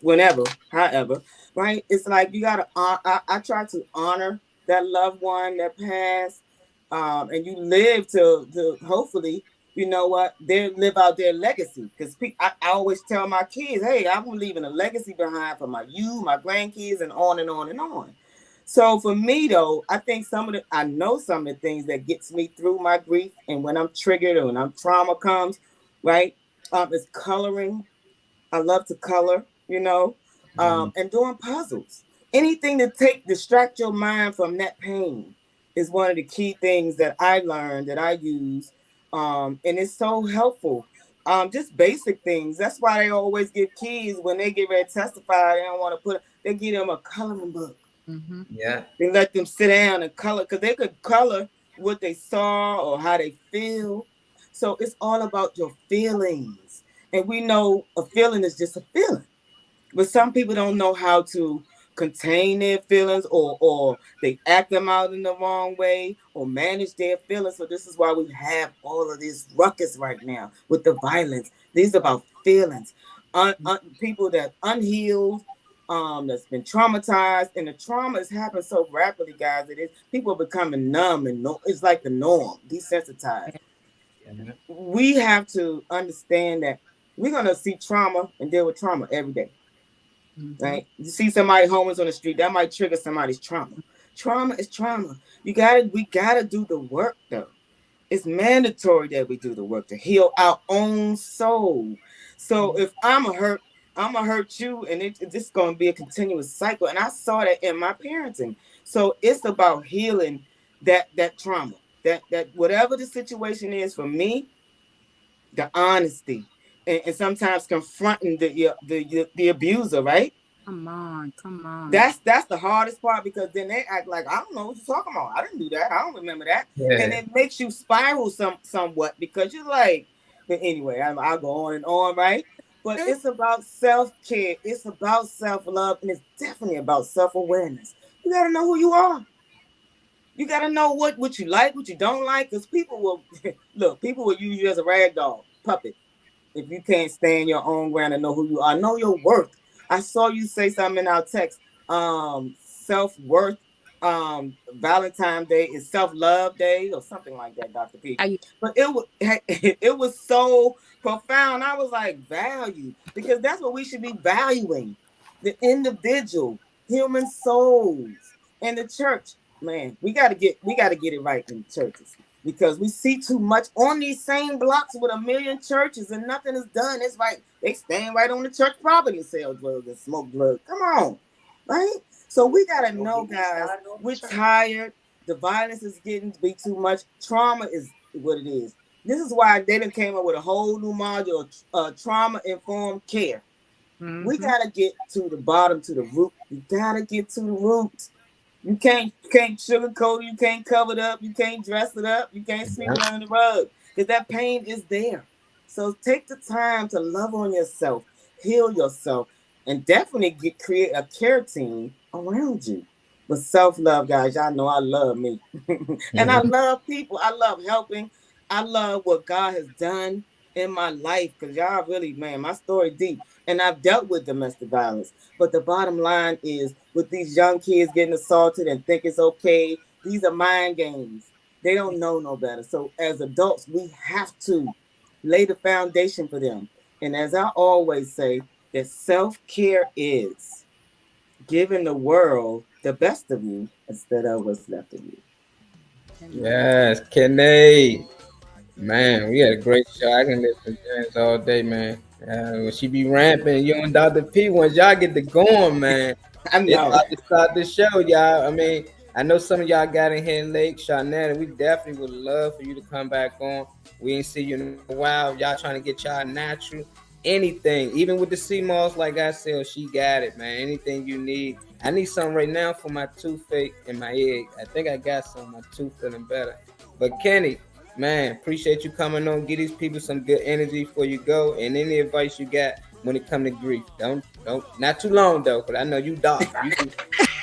whenever, however, right? It's like you gotta. I try to honor that loved one that passed, and you live to hopefully, they live out their legacy. Because I always tell my kids, hey, I'm leaving a legacy behind for my grandkids, and on and on and on. So for me though, I think I know some of the things that gets me through my grief, and when I'm triggered or when trauma comes, right? Is coloring. I love to color, and doing puzzles. Anything to distract your mind from that pain is one of the key things that I learned, that I use. And it's so helpful. Just basic things. That's why they always give kids, when they get ready to testify, they don't want to they give them a coloring book.
Mm-hmm.
Yeah.
They let them sit down and color because they could color what they saw or how they feel. So it's all about your feelings. And we know a feeling is just a feeling. But some people don't know how to contain their feelings, or they act them out in the wrong way or manage their feelings. So this is why we have all of this ruckus right now with the violence. These are about feelings. People that unhealed, that's been traumatized, and the trauma has happened so rapidly, guys. It is people are becoming numb, and no, it's like the norm, desensitized.
Yeah.
We have to understand that we're gonna see trauma and deal with trauma every day.
Mm-hmm.
Right? You see somebody homeless on the street, that might trigger somebody's trauma. Trauma is trauma. We gotta do the work though. It's mandatory that we do the work to heal our own soul. So if I'm gonna hurt you, and it's just gonna be a continuous cycle. And I saw that in my parenting. So it's about healing that trauma. That whatever the situation is for me, the honesty, and sometimes confronting the abuser, right?
Come on, come on.
That's the hardest part, because then they act like, I don't know what you're talking about. I didn't do that. I don't remember that. And
Yeah.
it makes you spiral somewhat, because you're like, but anyway, I'll go on and on, right? But it's about self-care. It's about self-love, and it's definitely about self-awareness. You got to know who you are. You got to know what you like, what you don't like, because people will, look, people will use you as a rag doll, puppet. If you can't stand your own ground and know who you are, know your worth. I saw you say something in our text. Self-worth. Valentine's Day is self-love day or something like that, Dr. P.
I,
But it was so profound. I was like, value, because that's what we should be valuing. The individual, human souls. And the church, man, we gotta get it right in churches, because we see too much on these same blocks with a million churches and nothing is done. It's right. They stand right on the church property and sell drugs and smoke drugs. Come on. Right? So we gotta
Don't
know,
get me
guys,
started on the
we're
church.
tired. The violence is getting to be too much. Trauma is what it is. This is why they done came up with a whole new module of trauma-informed care. We
mm-hmm.
gotta get to the bottom, to the root. We gotta get to the root. You can't sugarcoat it, you can't cover it up, you can't dress it up, you can't sweep it under the rug, because that pain is there. So take the time to love on yourself, heal yourself, and definitely create a care team around you. But self-love, guys, y'all know I love me. And I
Mhm.
love people. I love helping. I love what God has done in my life, because y'all really, man, my story deep. And I've dealt with domestic violence. But the bottom line is, with these young kids getting assaulted and think it's okay, these are mind games. They don't know no better. So as adults, we have to lay the foundation for them. And as I always say, that self-care is giving the world the best of you instead of what's left of you.
Yes, Kenny. Man, we had a great show. I can listen to Janice all day, man. When she be ramping, you and Dr. P, once y'all get to going, man,
I
it's
know.
about to start the show, y'all. I mean, I know some of y'all got in here late, Shawnette, and we definitely would love for you to come back on. We ain't see you in a while. Y'all trying to get y'all natural. Anything, even with the sea moss, like I said, she got it, man. Anything you need. I need something right now for my toothache and my egg. I think I got some. My tooth feeling better. But Kenny, man, appreciate you coming on. Give these people some good energy before you go. And any advice you got when it come to grief. Don't not too long though, because I know you doc. You can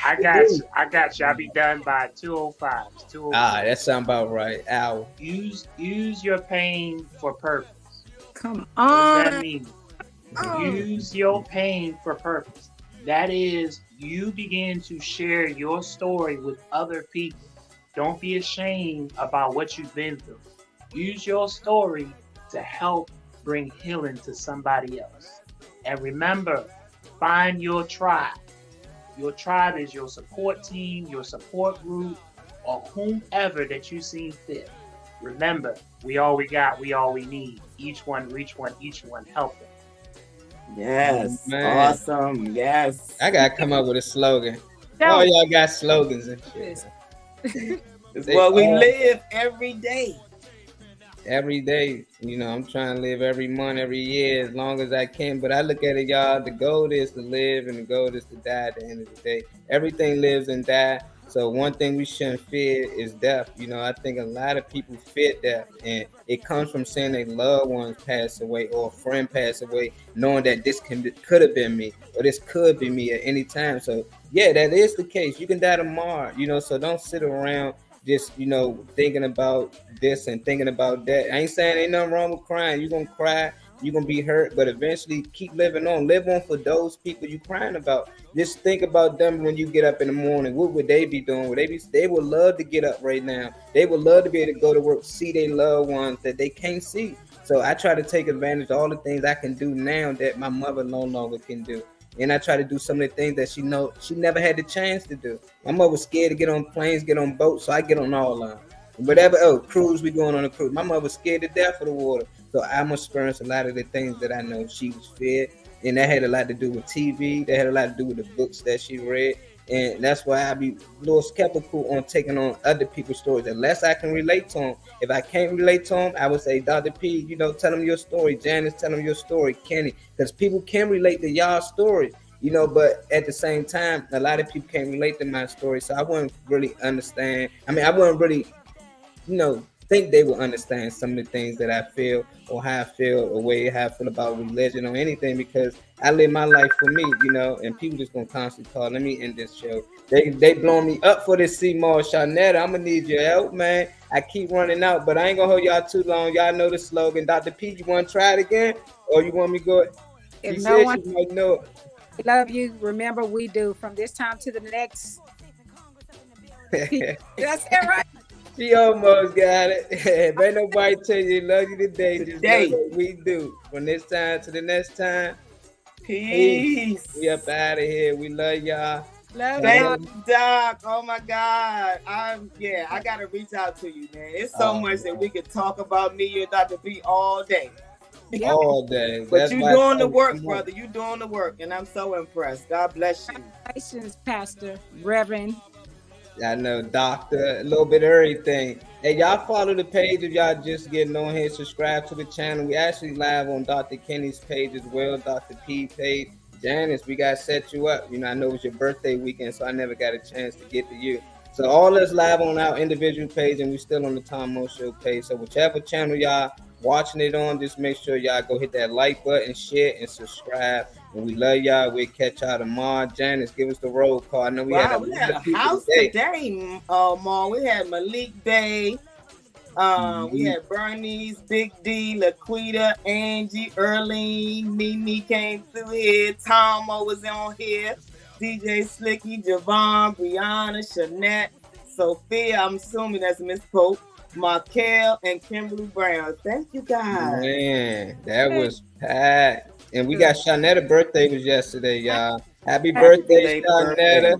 I got you. I got you. I'll be done by 2:05. It's 2:04.
that sound about right. Ow.
Use your pain for purpose.
Come
What does that
on.
mean?
Oh,
Use your pain for purpose. That is, you begin to share your story with other people. Don't be ashamed about what you've been through. Use your story to help bring healing to somebody else. And remember, find your tribe. Your tribe is your support team, your support group, or whomever that you see fit. Remember, we all we got, we all we need. Each one, reach one, each one, help them.
Yes.
Man,
Awesome. Yes.
I gotta come up with a slogan. All
Tell
y'all got slogans and shit.
this.
It's
They
what we
all
live every day.
every day. I'm trying to live every month, every year, as long as I can. But I look at it, y'all. The goal is to live, and the goal is to die. At the end of the day, everything lives and die. So one thing we shouldn't fear is death. I think a lot of people fear death, and it comes from seeing their loved ones pass away or a friend pass away, knowing that this could have been me or this could be me at any time. So yeah, that is the case. You can die tomorrow. So don't sit around just thinking about this and thinking about that. I ain't saying ain't nothing wrong with crying. You're gonna cry, you're gonna be hurt, but eventually keep living on. Live on for those people you crying about. Just think about them when you get up in the morning. What would they be doing? They would love to get up right now. They would love to be able to go to work, see their loved ones that they can't see. So I try to take advantage of all the things I can do now that my mother no longer can do. And I try to do some of the things that she never had the chance to do. My mother was scared to get on planes, get on boats, so I get on all of them. Whatever, cruise, we going on a cruise. My mother was scared to death of the water. So I'm experiencing a lot of the things that I know she was feared. And that had a lot to do with TV. That had a lot to do with the books that she read. And that's why I be a little skeptical on taking on other people's stories unless I can relate to them. If I can't relate to them, I would say, Dr. P, tell them your story. Janice, tell them your story. Kenny, because people can relate to y'all story. But at the same time, a lot of people can't relate to my story. So I wouldn't really understand. I wouldn't really, think they will understand some of the things that I feel or how I feel or how I feel about religion or anything because I live my life for me, and people just gonna constantly call. Let me end this show. They blowing me up for this C-Mall. Shanetta, I'm gonna need your help, man. I keep running out, but I ain't gonna hold y'all too long. Y'all know the slogan. Dr. P, you wanna try it again? Or you want me to go?
If
She
no
said
one
she might know it.
love you, remember we do. From this time to the next. Did I say it right?
She almost got it. If ain't nobody tell you love you today, just know
Today.
that we do. From this time to the next time,
Peace.
we up out of here. We love y'all.
Love
Thank
y'all.
you, Doc. Oh my God. I gotta reach out to you, man. It's so much that we could talk about me and Dr. B all day.
Yep.
All day.
But
That's
you
why
doing the
I
work,
come on.
brother. You doing the work, and I'm so impressed. God bless you.
Congratulations, Pastor, Reverend.
I know, doctor, a little bit of everything. Hey, y'all follow the page if y'all just getting on here. Subscribe to the channel. We actually live on Dr. Kenny's page as well, Dr. P page. Janice, we got to set you up. I know it was your birthday weekend, so I never got a chance to get to you. So all us live on our individual page, and we still on the Tom Mo Show page. So whichever channel y'all watching it on, just make sure y'all go hit that like button, share, and subscribe. And we love y'all. We'll catch y'all tomorrow. Janice, give us the roll call. I know we had a
Wow, we
lot
had
of
a
people
house today, Mom. We had Malik Bay. We had Bernice, Big D, Laquita, Angie, Earlene, Mimi came through here. Tomo was on here. DJ Slicky, Javon, Brianna, Shanette, Sophia, I'm assuming that's Miss Pope, Markel, and Kimberly Brown. Thank you, guys.
Man, that was packed. And we got Shanetta birthday was yesterday, y'all. Happy
Happy
birthday,
birthday.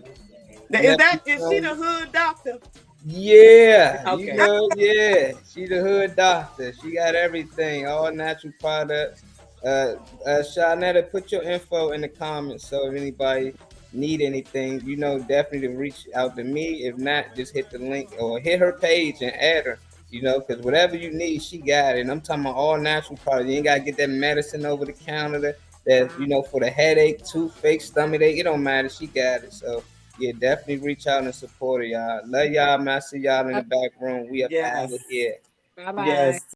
Shanetta.
Is she the hood doctor?
Yeah,
Okay.
yeah. She the hood doctor. She got everything, all natural products. Shanetta, put your info in the comments so if anybody need anything, definitely to reach out to me. If not, just hit the link or hit her page and add her. Because whatever you need, she got it. And I'm talking about all natural products. You ain't gotta get that medicine over the counter that for the headache, toothache, stomach ache. It don't matter. She got it. So yeah, definitely reach out and support her, y'all. Love y'all, man. I see y'all in the back room. We up out
Yes.
of here.
Bye bye.
Yes.